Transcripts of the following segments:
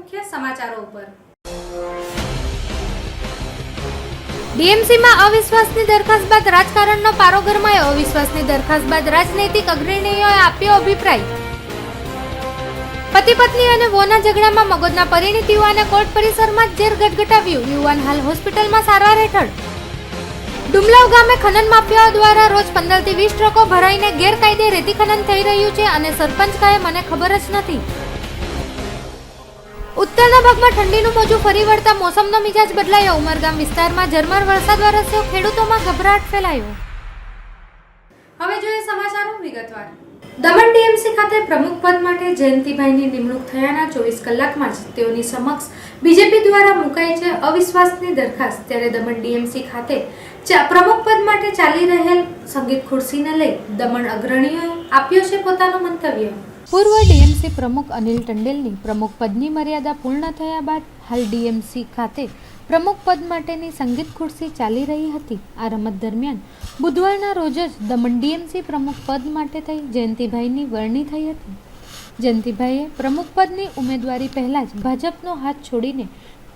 મુખ્ય સમાચારો ઉપર ડીએમસીમાં અવિશ્વાસની દરખાસ્ત બાદ રાજકારણનો પારો ગરમાયો. અવિશ્વાસની દરખાસ્ત બાદ રાજનૈતિક અગ્રણીઓએ આપ્યો અભિપ્રાય. પતિ પત્ની અને વોના ઝઘડામાં મગજના પરિણીત યુવાને કોર્ટ પરિસરમાં જ ઝેર ગટગટાવ્યું. યુવાન હાલ હોસ્પિટલમાં સારવાર હેઠળ. ડુમલાવ ગામે ખનન માફિયાઓ દ્વારા રોજ 15 થી 20 ટ્રકો ભરાઈને ગેરકાયદે રેતી ખનન થઈ રહ્યું છે અને સરપંચ કહે મને ખબર જ નથી. ઉત્તરના ભાગમાં ઠંડીનું મોજું ફરી વળતા મોસમનો મિજાજ બદલાયો. ઉમરગામ વિસ્તારમાં ઝરમર વરસાદ વરસ્યો, ખેડૂતોમાં ગભરાટ ફેલાયો. હવે જોઈએ સમાચારો વિગતવાર. દમણ ડીએમસી ખાતે પ્રમુખ પદ માટે જયંતિભાઈની નિમણૂક થયાના 24 કલાકમાં જ તેઓની સમક્ષ બીજેપી દ્વારા મુકાઈ છે અવિશ્વાસની દરખાસ્ત. ત્યારે દમણ ડીએમસી ખાતે પ્રમુખ પદ માટે ચાલી રહેલ સંગીત ખુરશીને લઈ દમણ અગ્રણીઓએ આપ્યો છે પોતાનું મંતવ્ય. પૂર્વ ડીએમસી પ્રમુખ અનિલ ટંડેલની પ્રમુખ પદની મર્યાદા પૂર્ણ થયા બાદ હાલ ડીએમસી ખાતે પ્રમુખ પદ માટેની સંગીત ખુરશી ચાલી રહી હતી. આ રમત દરમિયાન બુધવારના રોજ જ દમણ ડીએમસી પ્રમુખ પદ માટે થઈ જયંતિભાઈની વરણી થઈ હતી. જયંતિભાઈએ પ્રમુખ પદની ઉમેદવારી પહેલા જ ભાજપનો હાથ છોડીને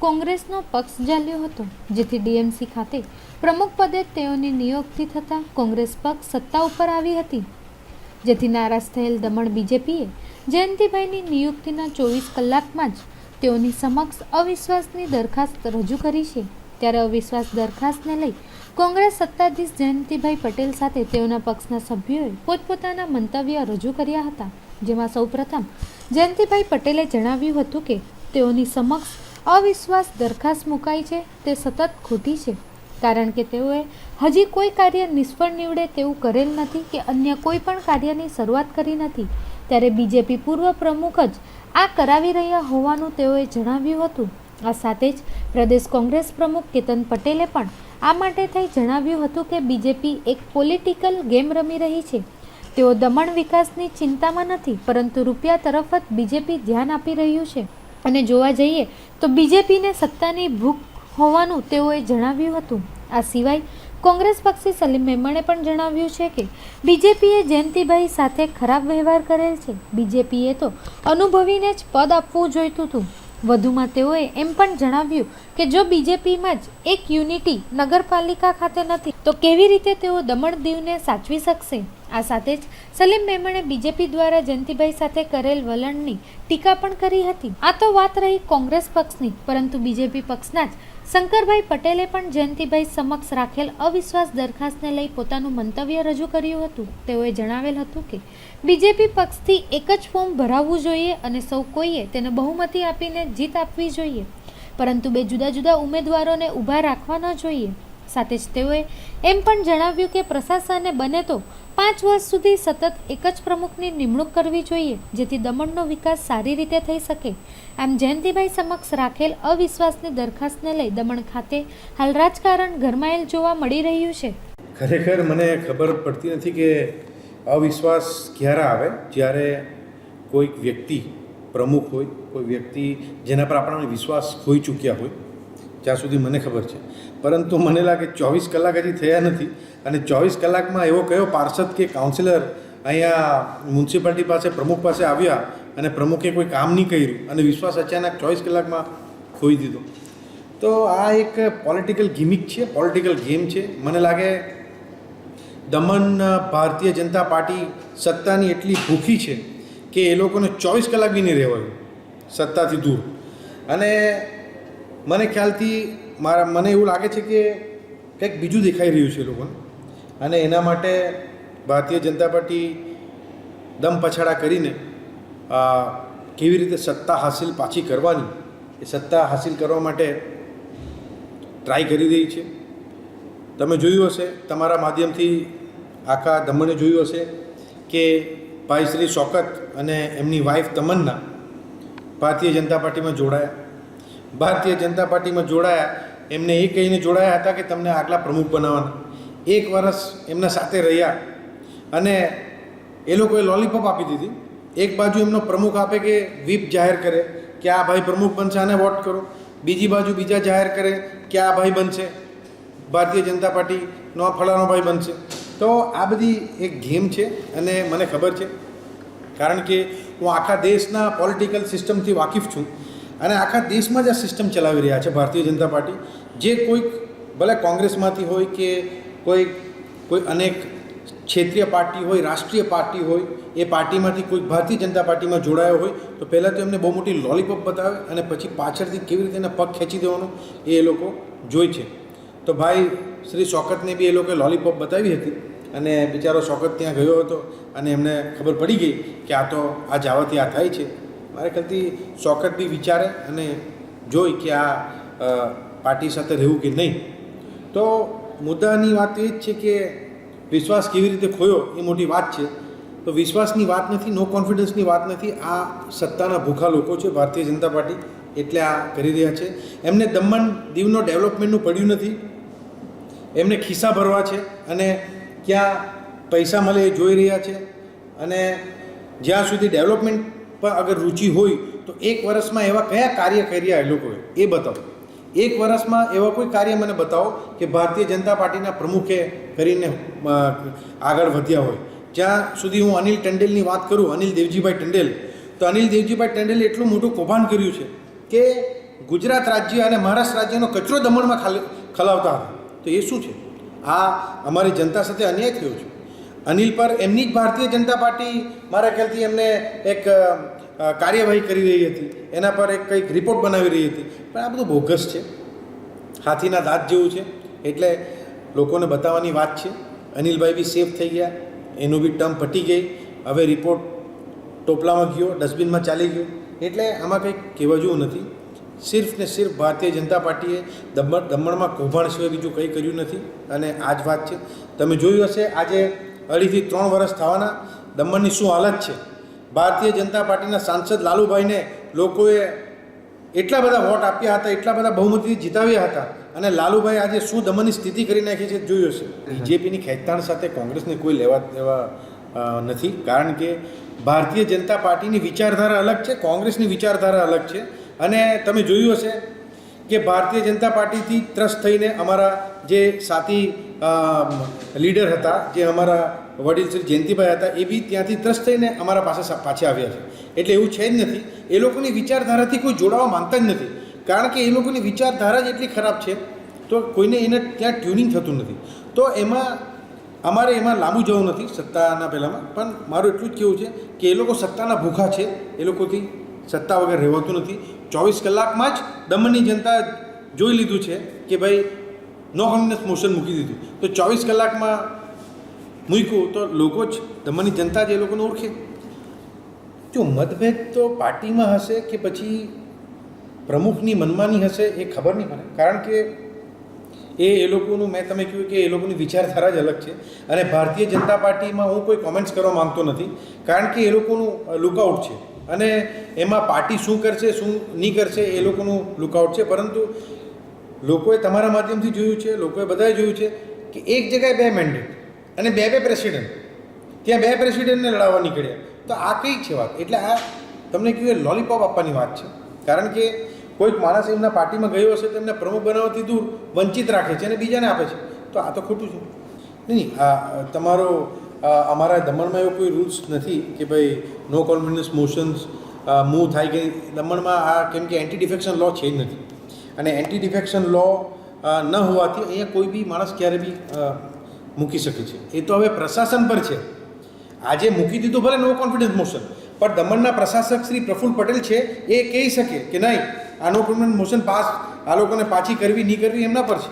કોંગ્રેસનો પક્ષ ઝાલ્યો હતો, જેથી ડીએમસી ખાતે પ્રમુખ પદે તેઓની નિયુક્તિ થતાં કોંગ્રેસ પક્ષ સત્તા ઉપર આવી હતી. જેથી નારાજ થયેલ દમણ બીજેપીએ જયંતિભાઈની નિયુક્તિના 24 કલાકમાં જ તેઓની સમક્ષ અવિશ્વાસની દરખાસ્ત રજૂ કરી છે. ત્યારે અવિશ્વાસ દરખાસ્તને લઈ કોંગ્રેસ સત્તાધીશ જયંતિભાઈ પટેલ સાથે તેઓના પક્ષના સભ્યોએ પોતપોતાના મંતવ્ય રજૂ કર્યા હતા. જેમાં સૌપ્રથમ જયંતિભાઈ પટેલે જણાવ્યું હતું કે તેઓની સમક્ષ અવિશ્વાસ દરખાસ્ત મુકાઈ છે તે સતત ખોટી છે, કારણ કે તેઓએ હજી કોઈ કાર્ય નિષ્ફળ નીવડે તેવું કરેલ નથી કે અન્ય કોઈ પણ કાર્યની શરૂઆત કરી નથી. ત્યારે બીજેપી પૂર્વ પ્રમુખ જ આ કરાવી રહ્યા હોવાનું તેઓએ જણાવ્યું હતું. આ સાથે જ પ્રદેશ કોંગ્રેસ પ્રમુખ કેતન પટેલે પણ આ માટે થઈ જણાવ્યું હતું કે બીજેપી એક પોલિટિકલ ગેમ રમી રહી છે. તેઓ દમણ વિકાસની ચિંતામાં નથી, પરંતુ રૂપિયા તરફ જ બીજેપી ધ્યાન આપી રહ્યું છે અને જોવા જઈએ તો બીજેપીને સત્તાની ભૂખ હોવાનું તેઓએ જણાવ્યું હતું. આ સિવાય કોંગ્રેસ પક્ષી સલીમ મેમણે પણ જણાવ્યું છે કે બીજેપીએ જયંતિભાઈ સાથે ખરાબ વ્યવહાર કરેલ છે. બીજેપીએ તો અનુભવીને જ પદ આપવું જોઈતું હતું. વધુમાં તેઓએ એમ પણ જણાવ્યું કે જો બીજેપીમાં જ એક યુનિટી નગરપાલિકા ખાતે નથી તો કેવી રીતે તેઓ દમણ દીવને સાચવી શકશે. આ સાથે જ સલીમ મેમણે બીજેપી દ્વારા જયંતિભાઈ સાથે કરેલ વલણની ટીકા પણ કરી હતી. આ તો વાત રહી કોંગ્રેસ પક્ષની, પરંતુ બીજેપી પક્ષના જ શંકરભાઈ પટેલે પણ જયંતિભાઈ સમક્ષ રાખેલ અવિશ્વાસ દરખાસ્તને લઈ પોતાનું મંતવ્ય રજૂ કર્યું હતું. તેઓએ જણાવેલ હતું કે બીજેપી પક્ષથી એક જ ફોર્મ ભરાવવું જોઈએ અને સૌ કોઈએ તેને બહુમતી આપીને જીત આપવી જોઈએ, પરંતુ બે જુદા જુદા ઉમેદવારોને ઊભા રાખવા ન જોઈએ. સાથે જ તેઓએ એમ પણ જણાવ્યું કે પ્રશાસને બને તો 5 વર્ષ સુધી સતત એક જ પ્રમુખની નિમણૂક કરવી જોઈએ, જેથી દમણનો વિકાસ સારી રીતે થઈ શકે. આમ જયંતિભાઈ સમક્ષ રાખેલ અવિશ્વાસની દરખાસ્તને લઈ દમણ ખાતે હાલ રાજકારણ ગરમાયેલ જોવા મળી રહ્યું છે. ખરેખર મને ખબર પડતી નથી કે અવિશ્વાસ ક્યારે આવે. જ્યારે કોઈક વ્યક્તિ પ્રમુખ હોય, કોઈ વ્યક્તિ જેના પર આપણને વિશ્વાસ ખોઈ ચૂક્યા હોય, જ્યાં સુધી મને ખબર છે. પરંતુ મને લાગે 24 કલાક હજી થયા નથી અને 24 કલાકમાં એવો કયો પાર્ષદ કે કાઉન્સિલર અહીંયા મ્યુનિસિપાલિટી પાસે પ્રમુખ પાસે આવ્યા અને પ્રમુખે કોઈ કામ નહીં કર્યું અને વિશ્વાસ અચાનક 24 કલાકમાં ખોઈ દીધો. તો આ એક પોલિટિકલ ગિમિક છે, પોલિટિકલ ગેમ છે. મને લાગે દમણ ભારતીય જનતા પાર્ટી સત્તાની એટલી ભૂખી છે કે એ લોકોને 24 કલાક બી નહીં રહેવાયું સત્તાથી દૂર. અને મને ખ્યાલથી મને એવું લાગે છે કે કંઈક બીજું દેખાઈ રહ્યું છે લોકોને, અને એના માટે ભારતીય જનતા પાર્ટી દમ પછાડા કરીને કેવી રીતે સત્તા હાસિલ પાછી કરવાની એ સત્તા હાસિલ કરવા માટે ટ્રાય કરી રહી છે. તમે જોયું હશે, તમારા માધ્યમથી આખા દમણે જોયું હશે કે ભાઈ શ્રી શોકત અને એમની વાઈફ તમન્ના ભારતીય જનતા પાર્ટીમાં જોડાયા. ભારતીય જનતા પાર્ટીમાં જોડાયા, એમને એ કહીને જોડાયા હતા કે તમને આગલા પ્રમુખ બનાવવાના. 1 વર્ષ એમના સાથે રહ્યા અને એ લોકોએ લોલીપોપ આપી દીધી. એક બાજુ એમનો પ્રમુખ આપે કે વ્હીપ જાહેર કરે કે આ ભાઈ પ્રમુખ બનશે, આને વોટ કરો. બીજી બાજુ બીજા જાહેર કરે કે આ ભાઈ બનશે, ભારતીય જનતા પાર્ટીનો આ ફલાણો ભાઈ બનશે. તો આ બધી એક ગેમ છે અને મને ખબર છે, કારણ કે હું આખા દેશના પોલિટિકલ સિસ્ટમથી વાકેફ છું અને આખા દેશમાં જ આ સિસ્ટમ ચલાવી રહ્યા છે ભારતીય જનતા પાર્ટી. જે કોઈક ભલે કોંગ્રેસમાંથી હોય કે કોઈ અનેક ક્ષેત્રીય પાર્ટી હોય, રાષ્ટ્રીય પાર્ટી હોય, એ પાર્ટીમાંથી કોઈ ભારતીય જનતા પાર્ટીમાં જોડાયો હોય તો પહેલાં તો એમને બહુ મોટી લોલીપોપ બતાવે અને પછી પાછળથી કેવી રીતે એના પગ ખેંચી દેવાનું એ લોકો જોઈ છે. તો ભાઈ શ્રી શૌકતને બી એ લોકોએ લોલીપોપ બતાવી હતી અને બિચારો શૌકત ત્યાં ગયો હતો અને એમને ખબર પડી ગઈ કે આ તો આ જવાથી આ થાય છે. મારા ખ્યાલથી શૌકત બી વિચારે અને જોઈ કે આ પાર્ટી સાથે રહેવું કે નહીં. તો મુદ્દાની વાત એ જ છે કે વિશ્વાસ કેવી રીતે ખોયો એ મોટી વાત છે. તો વિશ્વાસની વાત નથી, નો કોન્ફિડન્સની વાત નથી. આ સત્તાના ભૂખા લોકો છે ભારતીય જનતા પાર્ટી, એટલે આ કરી રહ્યા છે. એમને દમણ દીવનો ડેવલપમેન્ટનું પડ્યું નથી, એમને ખિસ્સા ભરવા છે અને ક્યાં પૈસા મળે એ જોઈ રહ્યા છે. અને જ્યાં સુધી ડેવલપમેન્ટ પર અગર રુચિ હોય તો એક વર્ષમાં એવા કયા કાર્ય કર્યા એ લોકોએ એ બતાવો. એક વર્ષમાં એવા કોઈ કાર્ય મને બતાવો કે ભારતીય જનતા પાર્ટીના પ્રમુખે કરીને આગળ વધ્યા હોય. જ્યાં સુધી હું અનિલ ટંડેલની વાત કરું, અનિલ દેવજીભાઈ ટંડેલ, તો અનિલ દેવજીભાઈ ટંડેલે એટલું મોટું કૌભાંડ કર્યું છે કે ગુજરાત રાજ્ય અને મહારાષ્ટ્ર રાજ્યનો કચરો દમણમાં ખલાવતા હતા. તો એ શું છે? આ અમારી જનતા સાથે અન્યાય થયો છે. અનિલ પર એમની જ ભારતીય જનતા પાર્ટી મારા ખ્યાલથી એમને એક કાર્યવાહી કરી રહી હતી, એના પર એક કંઈક રિપોર્ટ બનાવી રહી હતી. પણ આ બધું બોગસ છે, હાથીના દાંત જેવું છે. એટલે લોકોને બતાવવાની વાત છે. અનિલભાઈ બી સેફ થઈ ગયા, એનું બી ટર્મ પટી ગઈ. હવે રિપોર્ટ ટોપલામાં ગયો, ડસ્ટબિનમાં ચાલી ગયો. એટલે આમાં કંઈક કહેવા જેવું નથી. સિર્ફ ને સિર્ફ ભારતીય જનતા પાર્ટીએ દમણમાં કૌભાંડ સિવાય બીજું કંઈ કર્યું નથી. અને આ જ વાત છે. તમે જોયું હશે આજે 2.5 થી 3 વર્ષ થવાના, દમણની શું હાલત છે. ભારતીય જનતા પાર્ટીના સાંસદ લાલુભાઈને લોકોએ એટલા બધા વોટ આપ્યા હતા, એટલા બધા બહુમતીથી જીતાવ્યા હતા, અને લાલુભાઈ આજે શું દમણની સ્થિતિ કરી નાખી છે જોયું હશે. બીજેપીની ખેંચતાણ સાથે કોંગ્રેસને કોઈ લેવા દેવા નથી, કારણ કે ભારતીય જનતા પાર્ટીની વિચારધારા અલગ છે, કોંગ્રેસની વિચારધારા અલગ છે. અને તમે જોયું હશે કે ભારતીય જનતા પાર્ટીથી ત્રસ્ત થઈને અમારા જે સાથી લીડર હતા, જે અમારા વડીલ શ્રી જયંતિભાઈ હતા, એ બી ત્યાંથી ત્રસ્ત થઈને અમારા પાસે પાછા આવ્યા છે. એટલે એવું છે જ નથી. એ લોકોની વિચારધારાથી કોઈ જોડાવા માંગતા જ નથી, કારણ કે એ લોકોની વિચારધારા જ એટલી ખરાબ છે તો કોઈને એને ત્યાં ટ્યુનિંગ થતું નથી. તો અમારે એમાં લાંબુ જવું નથી સત્તાના પહેલાંમાં, પણ મારું એટલું જ કહેવું છે કે એ લોકો સત્તાના ભૂખા છે. એ લોકોથી સત્તા વગર રહેવાતું નથી. 24 કલાકમાં જ દમણની જનતા જોઈ લીધું છે કે ભાઈ નો કોન્ફિડન્સ મોશન મૂકી દીધું. તો 24 કલાકમાં મૂક્યું તો લોકો જ દમણની જનતા જ એ લોકોને ઓળખે. જો મતભેદ તો પાર્ટીમાં હશે કે પછી પ્રમુખની મનમાની હશે એ ખબર નહીં પડે, કારણ કે એ લોકોનું મેં તમે કહ્યું કે એ લોકોની વિચારધારા જ અલગ છે. અને ભારતીય જનતા પાર્ટીમાં હું કોઈ કોમેન્ટ્સ કરવા માગતો નથી, કારણ કે એ લોકોનું લુકઆઉટ છે. અને એમાં પાર્ટી શું કરશે શું નહીં કરશે એ લોકોનું લુકઆઉટ છે. પરંતુ લોકોએ તમારા માધ્યમથી જોયું છે, લોકોએ બધાએ જોયું છે કે એક જગ્યાએ 2 મેન્ડેટ અને 2 પ્રેસિડેન્ટ, ત્યાં 2 પ્રેસિડેન્ટને લડાવવા નીકળ્યા. તો આ કઈ છે વાત? એટલે આ તમને કહ્યું લોલીપોપ આપવાની વાત છે. કારણ કે કોઈક માણસ એમના પાર્ટીમાં ગયો હશે તો એમને પ્રમુખ બનાવવાથી દૂર વંચિત રાખે છે અને બીજાને આપે છે. તો આ તો ખોટું છે. નહીં, આ તમારો અમારા દમણમાં એવો કોઈ રૂલ્સ નથી કે ભાઈ નો કોન્ફિડન્સ મોશન્સ મૂવ થાય કે દમણમાં આ, કેમ કે એન્ટી ડિફેક્શન લો છે જ નથી. અને એન્ટી ડિફેક્શન લો ન હોવાથી અહીંયા કોઈ બી માણસ ક્યારે બી મૂકી શકે છે. એ તો હવે પ્રશાસન પર છે. આજે મૂકી દીધું ભલે નો કોન્ફિડન્સ મોશન, પણ દમણના પ્રશાસક શ્રી પ્રફુલ્લ પટેલ છે એ કહી શકે કે નહીં આ નો કોન્ફિડન્સ મોશન પાસ આ લોકોને પાછી કરવી નહીં કરવી એમના પર છે.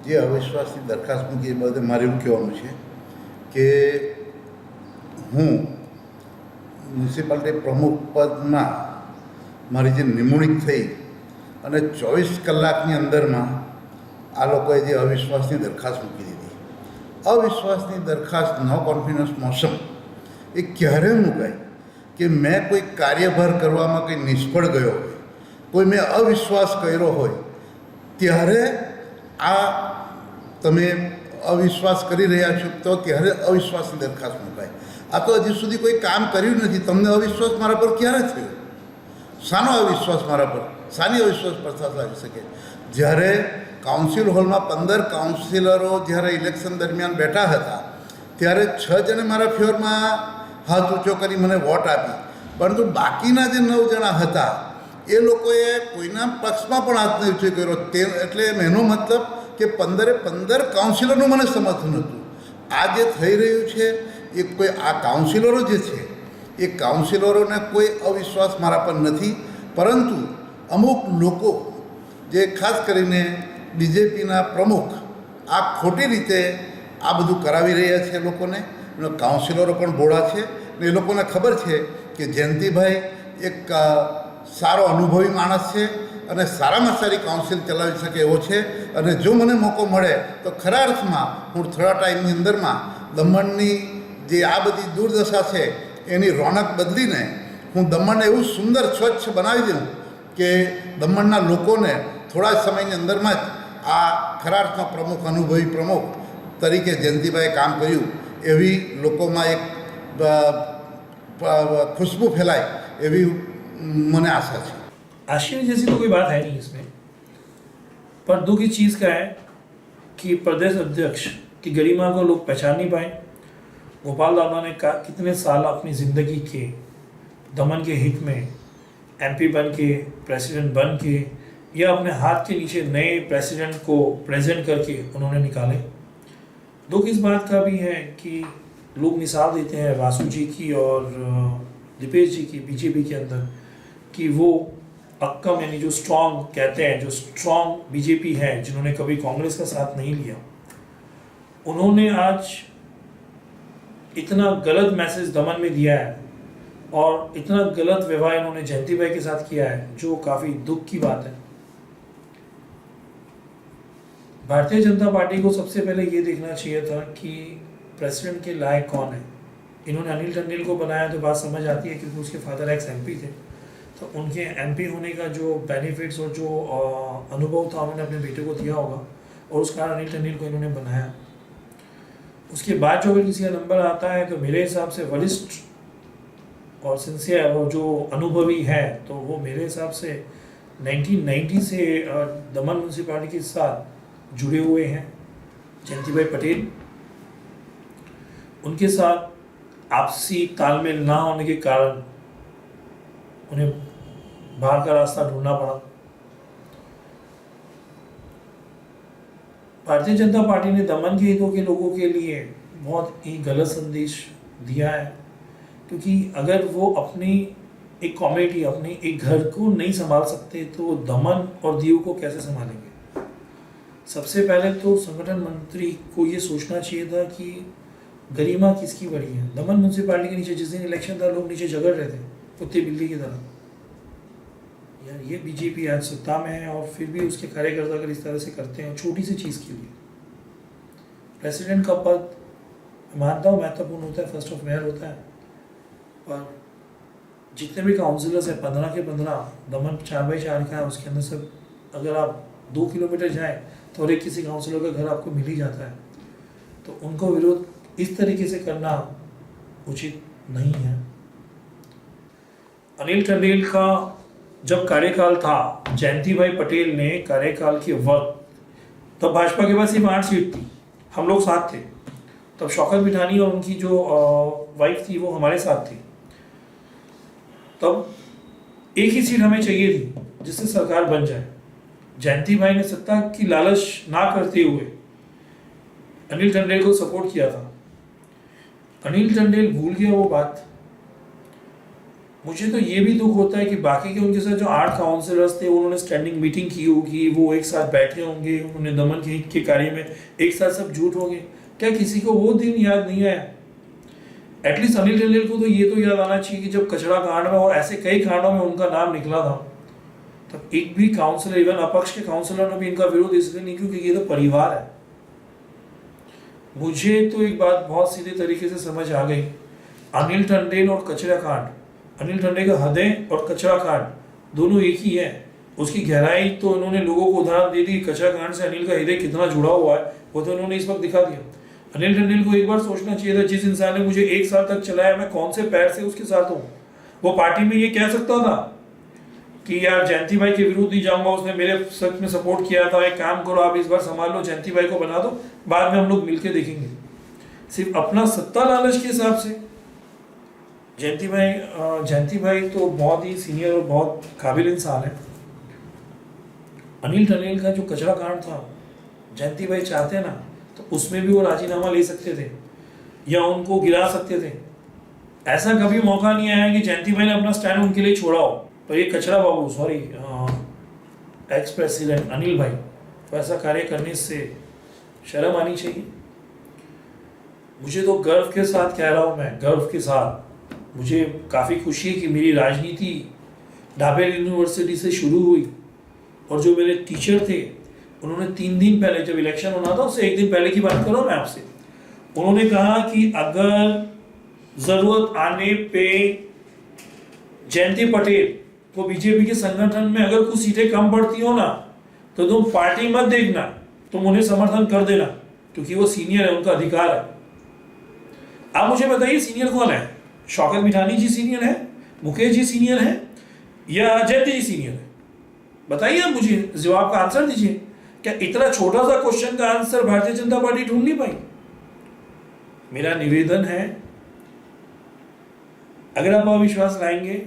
જે અવિશ્વાસની દરખાસ્ત મૂકી એ બધે મારે એવું કહેવાનું છે કે હું મ્યુનિસિપાલિટી પ્રમુખ પદમાં મારી જે નિમણૂક થઈ અને 24 કલાકની અંદરમાં આ લોકોએ જે અવિશ્વાસની દરખાસ્ત મૂકી દીધી. અવિશ્વાસની દરખાસ્ત નો કોન્ફિડન્સ મોશન એ ક્યારે મુકાય કે મેં કોઈ કાર્યભાર કરવામાં કંઈ નિષ્ફળ ગયો હોય, કોઈ મેં અવિશ્વાસ કર્યો હોય, ત્યારે આ તમે અવિશ્વાસ કરી રહ્યા છો તો ત્યારે અવિશ્વાસની દરખાસ્ત મુકાય. આ તો હજી સુધી કોઈ કામ કર્યું નથી. તમને અવિશ્વાસ મારા પર ક્યારે થયો? શાનો અવિશ્વાસ મારા પર? શાની અવિશ્વાસ પ્રથા લાગી શકે? જ્યારે કાઉન્સિલ હોલમાં 15 કાઉન્સિલરો જ્યારે ઇલેક્શન દરમિયાન બેઠા હતા ત્યારે 6 જણે મારા ફેવરમાં હાથ ઊંચો કરી મને વોટ આપી, પરંતુ બાકીના જે 9 જણા હતા એ લોકોએ કોઈના પક્ષમાં પણ હાથ નથી કર્યો. તે એટલે એનો મતલબ કે 15 કાઉન્સિલરનું મને સમર્થન હતું. આ જે થઈ રહ્યું છે એ કોઈ આ કાઉન્સિલરો જે છે એ કાઉન્સિલરોને કોઈ અવિશ્વાસ મારા પર નથી, પરંતુ અમુક લોકો જે ખાસ કરીને બીજેપીના પ્રમુખ આ ખોટી રીતે આ બધું કરાવી રહ્યા છે લોકોને. એનો કાઉન્સિલરો પણ ભોળા છે ને એ લોકોને ખબર છે કે જયંતિભાઈ એક સારો અનુભવી માણસ છે અને સારામાં સારી કાઉન્સિલ ચલાવી શકે એવો છે. અને જો મને મોકો મળે તો ખરા અર્થમાં હું થોડા ટાઈમની અંદરમાં દમણની જે આ બધી દુર્દશા છે એની રોનક બદલીને હું દમણને એવું સુંદર સ્વચ્છ બનાવી દઉં કે દમણના લોકોને થોડા જ સમયની અંદરમાં જ આ ખરા અર્થમાં પ્રમુખ, અનુભવી પ્રમુખ તરીકે જયંતિભાઈએ કામ કર્યું એવી લોકોમાં એક खुशबू फैलाए एवी मने आशा है। आश्चर्य जैसी तो कोई बात है नहीं इसमें, पर दुख इस चीज़ का है कि प्रदेश अध्यक्ष की गरिमा को लोग पहचान नहीं पाए। गोपाल दादा ने कितने साल अपनी ज़िंदगी के दमन के हित में एमपी बन के, प्रेसिडेंट बन के या अपने हाथ के नीचे नए प्रेसिडेंट को प्रेजेंट करके उन्होंने निकाले। दुख इस बात का भी है कि लोग मिसाल देते हैं वासु जी की और दीपेश जी की बीजेपी के अंदर कि वो अक्कम यानी जो स्ट्रॉन्ग कहते हैं, जो स्ट्रॉन्ग बीजेपी है जिन्होंने कभी कांग्रेस का साथ नहीं लिया, उन्होंने आज इतना गलत मैसेज दमन में दिया है और इतना गलत व्यवहार इन्होंने जयंती भाई के साथ किया है जो काफ़ी दुख की बात है। भारतीय जनता पार्टी को सबसे पहले ये देखना चाहिए था कि प्रेसिडेंट के लायक कौन है। इन्होंने अनिल टंडेल को बनाया तो बात समझ आती है क्योंकि उसके फादर एक्स एमपी थे, तो उनके एमपी होने का जो बेनिफिट्स और जो अनुभव था उन्होंने अपने बेटे को दिया होगा और उस कारण अनिल टंडेल को इन्होंने बनाया। उसके बाद जो अगर किसी का नंबर आता है तो मेरे हिसाब से वरिष्ठ और सिंसियर और जो अनुभवी है तो वो मेरे हिसाब से 1990 से दमन म्यूनसिपालिटी के साथ जुड़े हुए हैं जयंती भाई पटेल। उनके साथ आपसी तालमेल ना होने के कारण उन्हें बाहर का रास्ता ढूंढना पड़ा। भारतीय जनता पार्टी ने दमन के हितों के लोगों के लिए बहुत ही गलत संदेश दिया है, क्योंकि अगर वो अपनी एक कम्युनिटी, अपनी एक घर को नहीं संभाल सकते तो दमन और दीव को कैसे संभालेंगे। सबसे पहले तो संगठन मंत्री को ये सोचना चाहिए था कि गरिमा किसकी बड़ी है। दमन म्यूनसिपालिटी के नीचे जिस दिन इलेक्शन था लोग नीचे झगड़ रहे थे कुत्ते बिल्ली की तरह। यार ये बीजेपी आज सत्ता में है और फिर भी उसके कार्यकर्ता अगर इस तरह से करते हैं छोटी सी चीज़ के लिए। प्रेसिडेंट का पद मानता हूँ महत्वपूर्ण होता है, फर्स्ट ऑफ मेयर होता है, पर जितने भी काउंसिलर्स हैं 15 के 15 दमन 4x4 का है, उसके अंदर सब अगर आप 2 किलोमीटर जाएं तो हर एक किसी काउंसिलर का घर आपको मिल ही जाता है। तो उनको विरोध इस तरीके से करना उचित नहीं है। अनिल टंडेल का जब कार्यकाल था, जयंती भाई पटेल ने कार्यकाल के वक्त तब भाजपा के पास सिर्फ 8 सीट थी, हम लोग साथ थे। तब शौकत मिठानी और उनकी जो वाइफ थी वो हमारे साथ थी। तब एक ही सीट हमें चाहिए थी जिससे सरकार बन जाए। जयंती भाई ने सत्ता की लालच ना करते हुए अनिल टंडेल को सपोर्ट किया था। अनिल टंडेल भूल गया वो बात। मुझे तो ये भी दुख होता है कि बाकी के उनके साथ जो 8 काउंसिलर्स थे उन्होंने स्टैंडिंग मीटिंग की होगी, वो एक साथ बैठे होंगे, उन्होंने दमन के हित के कार्य में एक साथ सब जुट होंगे। क्या किसी को वो दिन याद नहीं आया? एटलीस्ट अनिल टंडेल को तो ये तो याद आना चाहिए कि जब कचरा कांड में और ऐसे कई कांडों में उनका नाम निकला था तब एक भी काउंसिलर, इवन अपक्ष के काउंसिलर ने भी इनका विरोध इसलिए नहीं क्योंकि ये तो परिवार है। मुझे तो एक बात बहुत सीधे तरीके से समझ आ गई, अनिल टंडेल और कचरा कांड, अनिल टंडेल का हृदय और कचरा कांड दोनों एक ही है। उसकी गहराई तो उन्होंने लोगों को उदाहरण दे दी, कचरा कांड से अनिल का हृदय कितना जुड़ा हुआ है वो तो उन्होंने इस वक्त दिखा दिया। अनिल टंडेल को एक बार सोचना चाहिए था, जिस इंसान ने मुझे 1 साल तक चलाया मैं कौन से पैर से उसके साथ हूँ। वो पार्टी में ये कह सकता था कि यार जयंती भाई के विरुद्ध नहीं जाऊंगा, उसने मेरे सच में सपोर्ट किया था, एक काम करो आप इस बार संभाल लो, जयंती भाई को बना दो, बाद में हम लोग मिलके देखेंगे। सिर्फ अपना सत्ता लालच के हिसाब से जयंती भाई तो बहुत ही सीनियर और बहुत काबिल इंसान है। अनिल टनेल का जो कचरा कांड था, जयंती भाई चाहते ना तो उसमें भी वो राजीनामा ले सकते थे या उनको गिरा सकते थे। ऐसा कभी मौका नहीं आया कि जयंती भाई ने अपना स्टैंड उनके लिए छोड़ा हो। पर ये कचरा बाबू, सॉरी, एक्स प्रेसिडेंट अनिल भाई, तो ऐसा कार्य करने से शर्म आनी चाहिए। मुझे तो गर्व के साथ कह रहा हूँ, मैं गर्व के साथ, मुझे काफ़ी खुशी है कि मेरी राजनीति डाबेल यूनिवर्सिटी से शुरू हुई और जो मेरे टीचर थे उन्होंने 3 दिन पहले, जब इलेक्शन होना था उससे 1 दिन पहले की बात कर रहा हूँ मैं आपसे, उन्होंने कहा कि अगर ज़रूरत आने पे जयंती पटेल को बीजेपी के संगठन में अगर कुछ सीटें कम पड़ती हो ना तो तुम पार्टी मत देखना, तुम उन्हें समर्थन कर देना, क्योंकि वो सीनियर है, उनका अधिकार है। आप मुझे बताइए सीनियर कौन है? शौकत मिठानी जी सीनियर है, मुकेश जी सीनियर है या जयंती जी सीनियर है? बताइए आप मुझे, जवाब का आंसर दीजिए। क्या इतना छोटा सा क्वेश्चन का आंसर भारतीय जनता पार्टी ढूंढ नहीं पाई? मेरा निवेदन है, अगर आप अविश्वास लाएंगे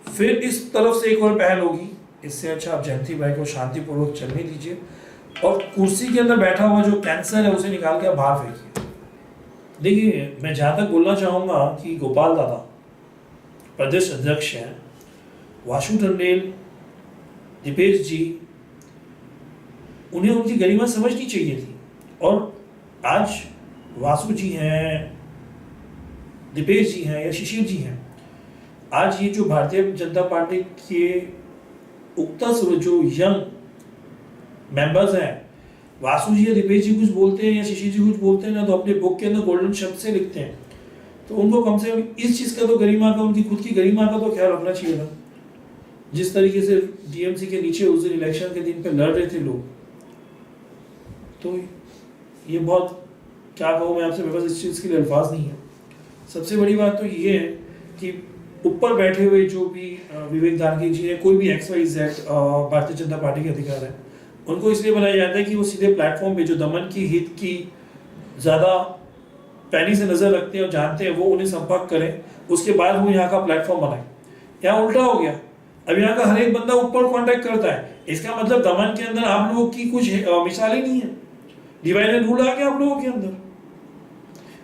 फिर इस तरफ से एक और पहल होगी, इससे अच्छा आप जयंती भाई को शांतिपूर्वक चलने दीजिए और कुर्सी के अंदर बैठा हुआ जो कैंसर है उसे निकाल के आप बाहर फेंकिए। देखिए, मैं जहाँ तक बोलना चाहूँगा कि गोपाल दादा प्रदेश अध्यक्ष हैं, वासु टंडेल, दीपेश जी, उन्हें उनकी गरिमा समझनी चाहिए थी। और आज वासु जी हैं, दीपेश जी हैं या शिशिर जी हैं, आज ये जो भारतीय जनता पार्टी के उक्तस्व जो यंग मेंबर्स हैं, वासु जी या दीपेश जी कुछ बोलते हैं या शिशिर जी कुछ बोलते हैं ना तो अपने बुक के अंदर गोल्डन शब्द से लिखते हैं, तो उनको कम से कम इस चीज़ का तो गरिमा का, उनकी खुद की गरिमा का तो ख्याल रखना चाहिए था। जिस तरीके से डीएमसी के नीचे उस दिन इलेक्शन के दिन पे लड़ रहे थे लोग, तो ये बहुत, क्या कहूँ मैं आपसे, मेरे पास इस चीज़ के लिए अल्फाज नहीं है। सबसे बड़ी बात तो ये है कि ऊपर बैठे हुए जो भी विवेक दानगी जी है, कोई भी XYZ भारतीय जनता पार्टी के अधिकार है, उनको इसलिए बनाया जाता है कि वो सीधे प्लेटफॉर्म पे जो दमन की हित की ज़्यादा पैनी से नज़र रखते हैं और जानते हैं, वो उन्हें संपर्क करें, उसके बाद वो यहाँ का प्लेटफॉर्म बनाए। यहाँ उल्टा हो गया, अब यहाँ का हर एक बंदा ऊपर कॉन्टैक्ट करता है। इसका मतलब दमन के अंदर आप लोगों की कुछ मिसाल ही नहीं है, डिवाइड एंड रूल आ गया आप लोगों के अंदर।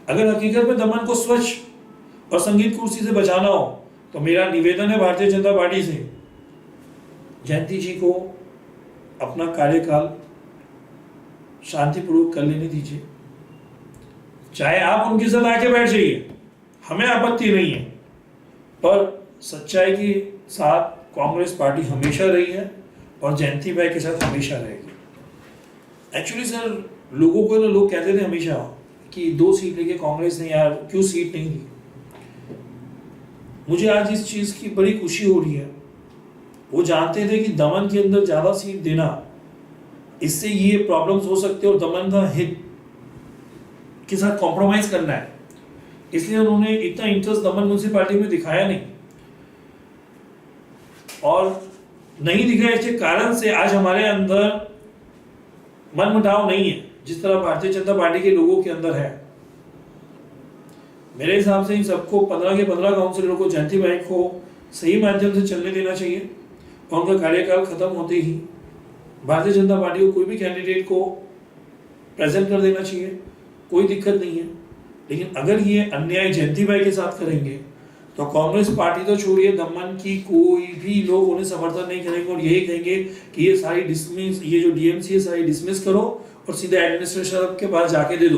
अगर हकीकत में दमन को स्वच्छ और संगीत कुर्सी से बचाना हो तो मेरा निवेदन है भारतीय जनता पार्टी से, जयंती जी को अपना कार्यकाल शांतिपूर्वक कर लेने दीजिए। चाहे आप उनके साथ आके बैठ जाइए, हमें आपत्ति नहीं है, पर सच्चाई के साथ कांग्रेस पार्टी हमेशा रही है और जयंती भाई के साथ हमेशा रहेगी। एक्चुअली सर, लोगों को लोग कहते थे हमेशा कि 2 सीट लेके कांग्रेस ने यार क्यों सीट नहीं दी। मुझे आज इस चीज़ की बड़ी खुशी हो रही है। वो जानते थे कि दमन के अंदर ज़्यादा सीट देना, इससे ये प्रॉब्लम्स हो सकते हैं और दमन का हित के साथ कॉम्प्रोमाइज करना है, इसलिए उन्होंने इतना इंटरेस्ट दमन म्यूनसिपालिटी में दिखाया नहीं। और नहीं दिखाया इसके कारण से आज हमारे अंदर मनमुटाव नहीं है जिस तरह भारतीय जनता पार्टी के लोगों के अंदर है। मेरे हिसाब से इन सबको 15 के 15 काउंसिलरों को जयंती भाई को सही माध्यम से चलने देना चाहिए और उनका कार्यकाल खत्म होते ही भारतीय जनता पार्टी को कोई भी कैंडिडेट को प्रेजेंट कर देना चाहिए, कोई दिक्कत नहीं है। लेकिन अगर ये अन्याय जयंती भाई के साथ करेंगे तो कांग्रेस पार्टी तो छोड़िए, दमन की कोई भी लोग उन्हें समर्थन नहीं करेंगे और यही कहेंगे कि ये सारी डिसमिस, ये जो डीएमसी है सारी डिसमिस करो और सीधे एडमिनिस्ट्रेशन के पास जाके दे दो,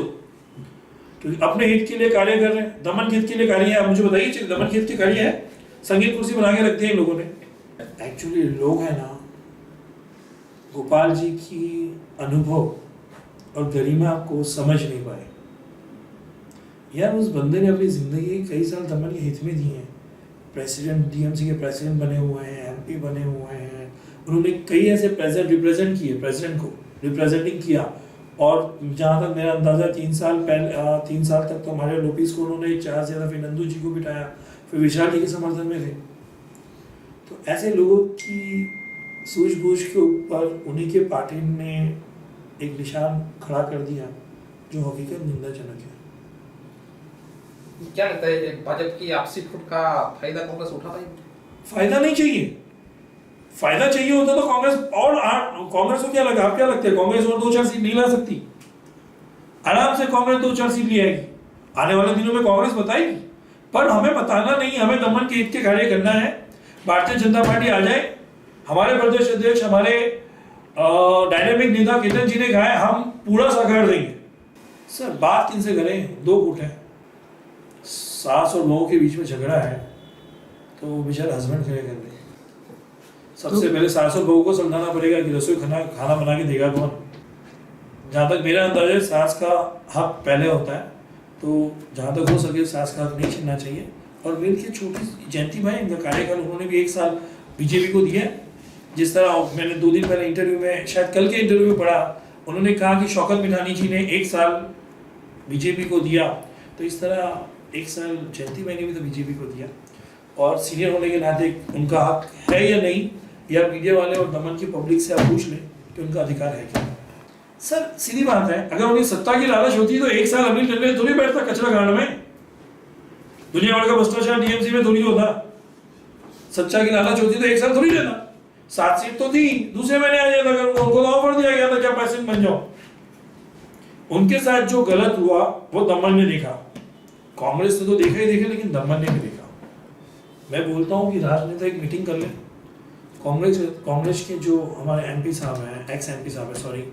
क्योंकि अपने हित के लिए कार्य कर रहे हैं। दमन के हित के लिए कार्य है, आप मुझे बताइए दमन के हित के कार्य है? संगीत कुर्सी बना के रख दी इन लोगों ने। एक्चुअली लोग है ना, गोपाल जी की अनुभव और गरिमा को समझ नहीं पाए। यार उस बंदे ने अपनी जिंदगी कई साल दमन के हित में दी है। प्रेसिडेंट, डीएमसी के प्रेसिडेंट बने हुए हैं, एमपी बने हुए हैं, उन्होंने कई ऐसे रिप्रेजेंट किए, प्रेसिडेंट को रिप्रेजेंटिंग किया। और जहाँ तक मेरा अंदाजा 3 साल तक तो हमारे लोपीस को उन्होंने 4 से ज़्यादा, फिर नंदू जी को बिठाया, फिर विशाल जी के समर्थन में थे। तो ऐसे लोगों की सूझबूझ के ऊपर उन्हीं के पार्टी ने एक निशान खड़ा कर दिया जो हकीकत निंदाजनक है। क्या लगता है भाजपा की आपसी फुट का फायदा कांग्रेस उठा पाएगी? फायदा नहीं चाहिए, फायदा चाहिए होता तो कांग्रेस और कांग्रेस को क्या लगा, आप क्या लगता है कांग्रेस और 2-4 सीट नहीं ला सकती? आराम से कांग्रेस 2-4 सीट ले आएगी, आने वाले दिनों में कांग्रेस बताएगी। पर हमें बताना नहीं, हमें दमन के हित के कार्य करना है। भारतीय जनता पार्टी आ जाए, हमारे प्रदेश अध्यक्ष, हमारे डायनेमिक नेता केतन जी ने कहा है हम पूरा सहकार देंगे। सर बात किनसे करें, 2 गुट है, सास और बहू के बीच में झगड़ा है तो बेचारा हस्बैंड खड़े कर दे। सबसे पहले सास और बहू को समझाना पड़ेगा कि रसोई खाना बना के देगा कौन। जहाँ तक मेरा अंदाजा है सास का हक पहले होता है, तो जहाँ तक हो सके सास का हक नहीं छीनना चाहिए। और मेरी ये छोटी जयंती भाई, इनका कार्यकाल उन्होंने भी 1 साल बीजेपी को दिया है। जिस तरह मैंने 2 दिन पहले इंटरव्यू में, शायद कल के इंटरव्यू में पढ़ा, उन्होंने कहा कि शौकत मिठानी जी ने 1 साल बीजेपी को दिया, तो इस तरह 1 साल जयंती भाई ने भी तो बीजेपी को दिया। और सीनियर होने के नाते उनका हक है या नहीं, या मीडिया वाले और दमन की पब्लिक से आप पूछ लें कि उनका अधिकार है क्या। सर सीधी बात है, अगर उन्हें सत्ता की लालच होती तो 1 साल अनिल टंडन थोड़ी बैठता कचरा कांड में, दुनिया भर का भ्रष्टाचार टीएमसी में थोड़ी होता। सच्चा की लालच होती तो 1 साल थोड़ी लेना, 7 सीट तो थी, दूसरे महीने आ जाता, अगर उनको तो ऑफर दिया गया था क्या प्रेसिडेंट बन जाओ। उनके साथ जो गलत हुआ वो दमन ने देखा, कांग्रेस ने तो देखा ही देखा, लेकिन दमन ने भी देखा। मैं बोलता हूँ कि राजनेता एक मीटिंग कर ले, कांग्रेस के जो हमारे एमपी साहब हैं, एक्स एमपी साहब हैं सॉरी,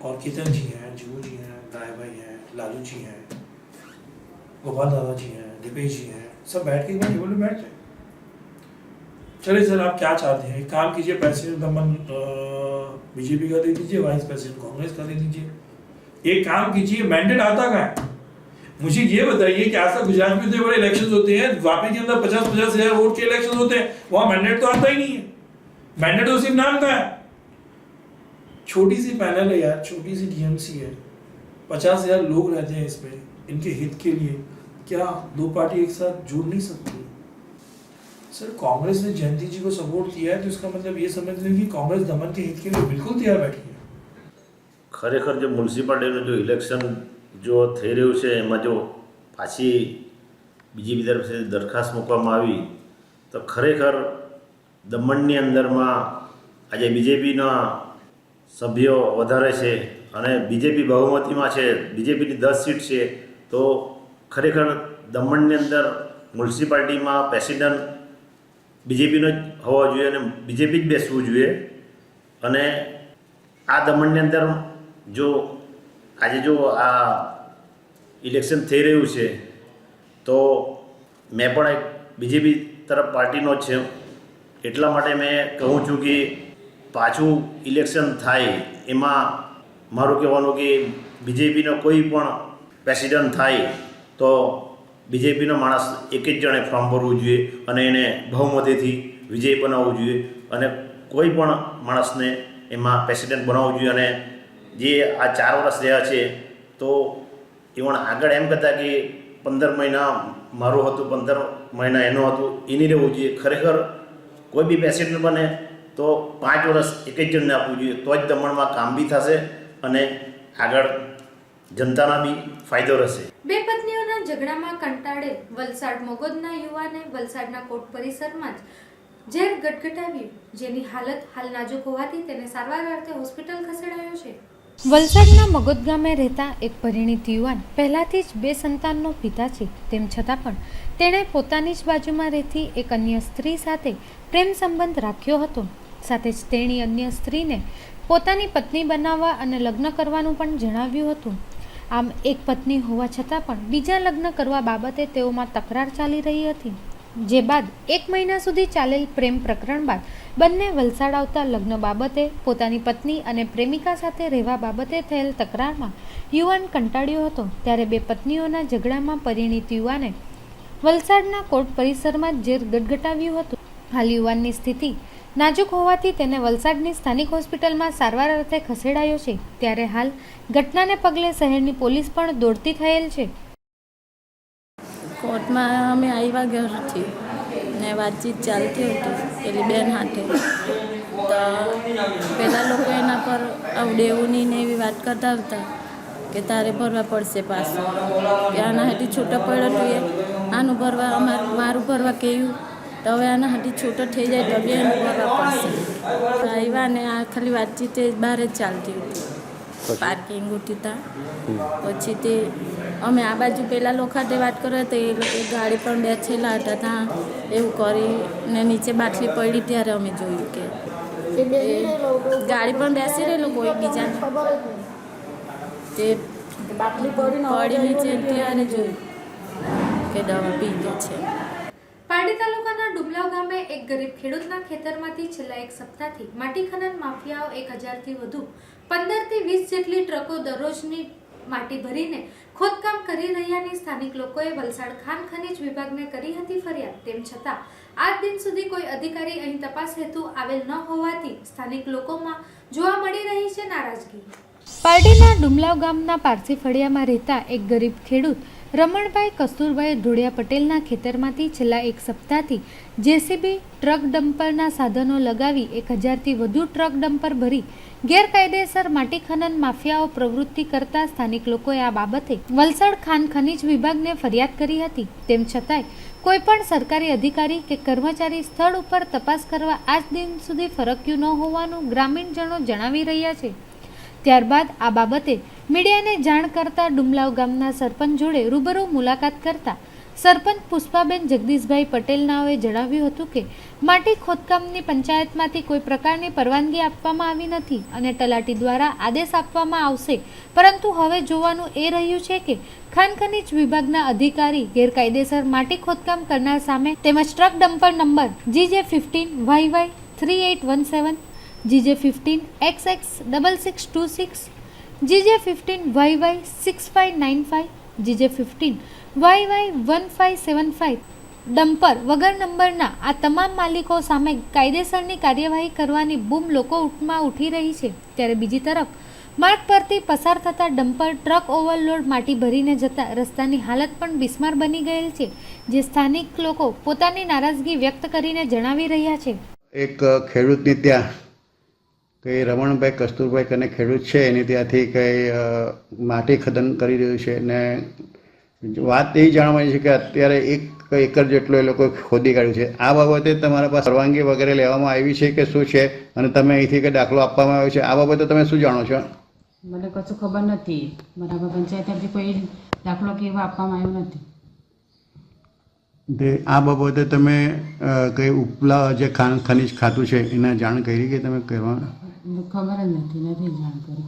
और केतन जी हैं, जीवू जी हैं, राय भाई हैं, लालू जी हैं, गोपाल दादा जी हैं, दीपेश जी हैं, सब बैठ के टेबल में बैठ जाए। चलिए सर आप क्या चाहते हैं, एक काम कीजिए, प्रेसिडेंट दमन बीजेपी का दे दीजिए, वाइस प्रेसिडेंट कांग्रेस का दे दीजिए। एक काम कीजिए, मैंडेट आता कहाँ है? मुझे ये बताइए कि ऐसा गुजरात में इतने बड़े इलेक्शन होते हैं, वापी के अंदर 50-50 हजार वोट के इलेक्शन होते हैं, वहां मैंडेट तो आता ही नहीं है। मैंडेट तो सिर्फ नाम का है। छोटी सी पैनल है यार, छोटी सी डीएमसी है, 50,000 लोग रहते हैं इसमें, इनके हित के लिए क्या 2 पार्टी एक साथ जुड़ नहीं सकती? सर कांग्रेस ने जयंती जी को सपोर्ट किया है तो इसका मतलब ये समझ लें कि कांग्रेस दमन के हित के लिए बिल्कुल तैयार बैठी है। ખરેખર જે મ્યુનિસિપાલિટીનું જો ઇલેક્શન જો થઈ રહ્યું છે એમાં જો પાછી બીજેપી તરફથી દરખાસ્ત મૂકવામાં આવી તો ખરેખર દમણની અંદરમાં આજે બીજેપીના સભ્યો વધારે છે અને બીજેપી બહુમતીમાં છે, બીજેપીની 10 સીટ છે, તો ખરેખર દમણની અંદર મ્યુનિસિપાલિટીમાં પ્રેસિડન્ટ બીજેપીનો જ હોવો જોઈએ અને બીજેપી જ બેસવું જોઈએ। અને આ દમણની અંદર જો આજે જો આ ઇલેક્શન થઈ રહ્યું છે તો મેં પણ એક બીજેપી તરફ પાર્ટીનો જ છે, એટલા માટે મેં કહું છું કે પાછું ઇલેક્શન થાય એમાં મારું કહેવાનું કે બીજેપીનો કોઈ પણ પ્રેસિડન્ટ થાય તો બીજેપીનો માણસ એક જ જણે ફોર્મ ભરવું જોઈએ અને એને બહુમતીથી વિજય બનાવવું જોઈએ અને કોઈ પણ માણસને એમાં પ્રેસિડન્ટ બનાવવું જોઈએ। અને જે આ 4 વર્ષ રહ્યા છે તો ઇવન આગળ એમ કહેતા કે 15 મહિના મારું હતું, 15 મહિના એનું હતું, એ નહીં રહેવું જોઈએ। ખરેખર કોઈ બી પ્રેસિડન્ટ બને તો 5 વર્ષ એક જ જણને આપવું જોઈએ, તો જ દમણમાં કામ બી થશે અને આગળ જનતાના બી ફાયદો રહેશે। 2 પત્નીઓના ઝઘડામાં કંટાળે વલસાડ મોગોદના યુવાને વલસાડના કોર્ટ પરિસરમાં જ ઝેર ગટગટાવ્યું, જેની હાલત હાલ નાજુક હોવાથી તેને સારવાર અર્થે હોસ્પિટલ ખસેડાયો છે। વલસાડના મગોદ ગામે રહેતા એક પરિણીત યુવાન પહેલાથી જ 2 સંતાનનો પિતા છે, તેમ છતાં પણ તેણે પોતાની જ બાજુમાં રહેતી એક અન્ય સ્ત્રી સાથે પ્રેમ સંબંધ રાખ્યો હતો। સાથે જ તેણી અન્ય સ્ત્રીને પોતાની પત્ની બનાવવા અને લગ્ન કરવાનું પણ જણાવ્યું હતું। આમ એક પત્ની હોવા છતાં પણ બીજા લગ્ન કરવા બાબતે તેઓમાં તકરાર ચાલી રહી હતી, જે બાદ 1 મહિના સુધી ચાલેલ પ્રેમ પ્રકરણ બાદ બંને વલસાડ આવતા લગ્ન બાબતે પોતાની પત્ની અને પ્રેમિકા સાથે રહેવા બાબતે થયેલ તકરારમાં યુવાન કંટાળ્યો હતો। ત્યારે 2 પત્નીઓના ઝઘડામાં પરિણીત યુવાને વલસાડના કોર્ટ પરિસરમાં ઝેર ગટગટાવ્યું હતું। હાલ યુવાનની સ્થિતિ નાજુક હોવાથી તેને વલસાડની સ્થાનિક હોસ્પિટલમાં સારવાર અર્થે ખસેડાયો છે। ત્યારે હાલ ઘટનાને પગલે શહેરની પોલીસ પણ દોડતી થયેલ છે। કોર્ટમાં અમે આવ્યા ઘરથી ને વાતચીત ચાલતી હતી પેલી બેન હાથે, તો પેલા લોકો એના પર દેવુની ને એવી વાત કરતા હતા કે તારે ભરવા પડશે પાછું, કે આના હાથી છૂટો પડ્યો હતું એ આનું ભરવા મારું ભરવા કહ્યું તો હવે આના હાથી છૂટો થઈ જાય તો બી એનું ભરવા પડશે. આવ્યા ને આ ખાલી વાતચીત બહાર જ ચાલતી હતી પાર્કિંગ ઉઠી તા. પછી તે અમે આ બાજુ પેલા લોકો હાથે વાત કરવા તો એ લોકો ગાડી પણ બેઠેલા હતા ત્યાં એવું કરીને નીચે બાટલી પડી ત્યારે અમે જોયું કે ગાડી પણ બેસી રહેલો કોઈ બીજા તે પડી નીચે ત્યારે જોયું કે દવા પી ગઈ છે. પારડી તાલુકાના ડુમલાવ ગામે એક ગરીબ ખેડૂતના ખેતરમાંથી છેલ્લા એક સપ્તાહથી માટી ખનન માફિયાઓ 1000થી વધુ 15 થી 20 જેટલી ટ્રકો દરરોજની માટી ભરીને ખોદકામ કરી રહ્યાની સ્થાનિક લોકોએ વલસાડ ખાણ ખનીજ વિભાગને કરી હતી ફરિયાદ. તેમ છતાં આજ દિન સુધી કોઈ અધિકારી અહીં તપાસ હેતુ આવેલ ન હોવાથી સ્થાનિક લોકોમાં જોવા મળી રહી છે નારાજગી. પારડીના ડુમલાવ ગામના પારસી ફળિયામાં રહેતા એક ગરીબ ખેડૂત રમણભાઈ કસ્તુરભાઈ ધોળિયા પટેલના ખેતરમાંથી છેલ્લા એક સપ્તાહથી જેસીબી ટ્રક ડમ્પરના સાધનો લગાવી 1000થી વધુ ટ્રક ડમ્પર ભરી ગેરકાયદેસર માટી ખનન માફિયાઓ પ્રવૃત્તિ કરતા સ્થાનિક લોકોએ આ બાબતે વલસાડ ખાણ ખનીજ વિભાગને ફરિયાદ કરી હતી. તેમ છતાંય કોઈ પણ સરકારી અધિકારી કે કર્મચારી સ્થળ ઉપર તપાસ કરવા આજ દિન સુધી ફરક્યું ન હોવાનું ગ્રામીણજનો જણાવી રહ્યા છે. ત્યારબાદ આ બાબતે મીડિયાને જાણ કરતા ડુમલાવ ગામના સરપંચ જોડે રૂબરૂ મુલાકાત કરતા સરપંચ પુષ્પાબેન જગદીશભાઈ પટેલ નાઓએ જણાવ્યું હતું કે માટી ખોદકામની પંચાયતમાંથી કોઈ પ્રકારની પરવાનગી આપવામાં આવી નથી અને તલાટી દ્વારા આદેશ આપવામાં આવશે, પરંતુ હવે જોવાનું એ રહ્યું છે કે ખાણ ખનીજ વિભાગના અધિકારી ગેરકાયદેસર માટી ખોદકામ કરનાર સામે તેમજ truck dumper number GJ15YY3817 GJ15XX6626 GJ15YY6595 GJ15YY1575 dumper વગર નંબરના આ તમામ માલિકો સામે કાયદેસરની કાર્યવાહી કરવાની બૂમ લોકોમાં ઉઠી રહી છે. ત્યારે બીજી તરફ માર્ગ પરથી પસાર થતા ડમ્પર ટ્રક ઓવરલોડ માટી ભરીને જતા રસ્તાની હાલત પણ બિસ્માર બની ગયેલ છે, જે સ્થાનિક લોકો પોતાની નારાજગી વ્યક્ત કરીને જણાવી રહ્યા છે. એક ખેડૂતની ત્યાં કંઈ રમણભાઈ કસ્તુરભાઈ કને ખેડૂત છે એની ત્યાંથી કંઈ માટી ખનન કરી રહ્યું છે ને વાત એ જાણવાની છે કે અત્યારે 1 એકર જેટલો એ લોકો ખોદી કાઢ્યું છે. આ બાબતે તમારા પાસે પરવાનગી વગેરે લેવામાં આવી છે કે શું છે અને તમે અહીંથી કંઈ દાખલો આપવામાં આવ્યો છે, આ બાબતે તમે શું જાણો છો? મને કશું ખબર નથી. બરાબર પંચાયત તરફથી કોઈ દાખલો કે એવો આપવામાં આવ્યો નથી. આ બાબતે તમે કંઈ ઉપલા જે ખનીજ ખાતું છે એને જાણ કરી કે તમે કહેવા? ખબર જ નથી જાણ કરી.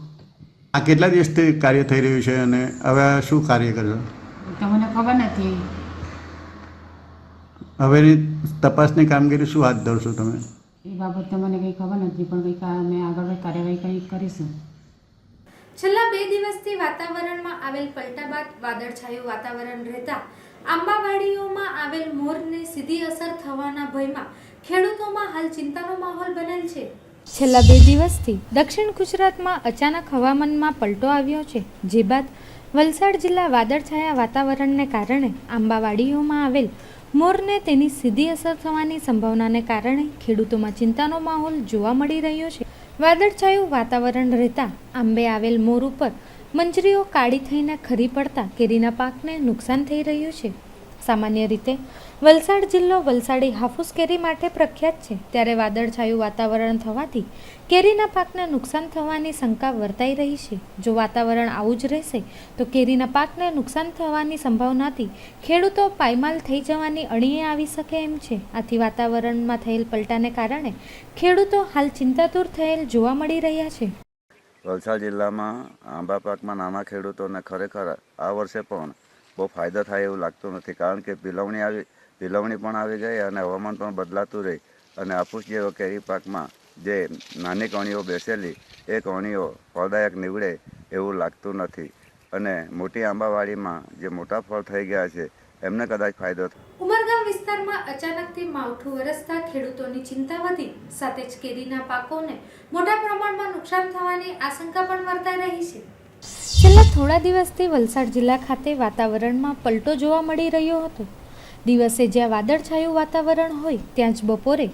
આ કેટલા દિવસથી કાર્ય થઈ રહ્યું છે અને હવે શું કાર્ય કરશો? તમને ખબર નથી. હવેની તપાસની કામગીરી શું હાથ ધરશો તમે? એ બાબતે મને કંઈ ખબર નથી, પણ કંઈક અમે આગળ કાર્યવાહી કંઈ કરીશું. છેલ્લા 2 દિવસથી વાતાવરણમાં આવેલ પલટા બાદ વાદળછાયું વાતાવરણ રહેતા આંબાવાડીઓમાં આવેલ મોરને સીધી અસર થવાના ભયમાં ખેડૂતોમાં હાલ ચિંતાનો માહોલ બનેલ છે. છેલ્લા 2 દિવસથી દક્ષિણ ગુજરાતમાં અચાનક હવામાનમાં પલટો આવ્યો છે, જે બાદ વલસાડ જિલ્લા વાદળછાયા વાતાવરણને કારણે આંબાવાડીઓમાં આવેલ મોરને તેની સીધી અસર થવાની સંભાવનાને કારણે ખેડૂતોમાં ચિંતાનો માહોલ જોવા મળી રહ્યો છે. વાદળછાયું વાતાવરણ રહેતા આંબે આવેલ મોર ઉપર મંજરીઓ કાળી થઈને ખરી પડતા કેરીના પાકને નુકસાન થઈ રહ્યું છે. સામાન્ય રીતે વલસાડ જિલ્લો વલસાડી હાફૂસ કેરી માટે પ્રખ્યાત છે, ત્યારે વાદળછાયું વાતાવરણ થવાથી કેરીના પાકને નુકસાન થવાની શંકા વર્તાઈ રહી છે. જો વાતાવરણ આવું જ રહેશે તો કેરીના પાકને નુકસાન થવાની સંભાવનાથી ખેડૂતો પાયમાલ થઈ જવાની અણીએ આવી શકે એમ છે. આથી વાતાવરણમાં થયેલ પલટાને કારણે ખેડૂતો હાલ ચિંતાતુર થયેલ જોવા મળી રહ્યા છે. વલસાડ જિલ્લામાં આંબા પાકમાં નાના ખેડૂતોને ખરેખર આ વર્ષે પણ બહુ ફાયદો થાય એવું લાગતું નથી, કારણ કે પીલવણી પણ આવી ગઈ અને હવામાન પણ બદલાતું રહી અને હાફૂસ જેવો કેરી પાકમાં જે નાની કણીઓ બેસેલી એ કણીઓ ફળદાયક નીવડે એવું લાગતું નથી અને મોટી આંબાવાડીમાં જે મોટા ફળ થઈ ગયા છે એમને કદાચ ફાયદો થાય. ઉમરગામ વિસ્તારમાં અચાનકથી માવઠું વરસતા ખેડૂતોની ચિંતા વધી, સાથે જ કેરીના પાકોને મોટા પ્રમાણમાં નુકસાન થવાની આશંકા પણ વર્તાઈ રહી છે. છેલ્લા થોડા દિવસથી વલસાડ જિલ્લા ખાતે વાતાવરણમાં પલટો જોવા મળી રહ્યો હતો. દિવસે જ્યાં વાદળછાયું વાતાવરણ હોય ત્યાં જ બપોરે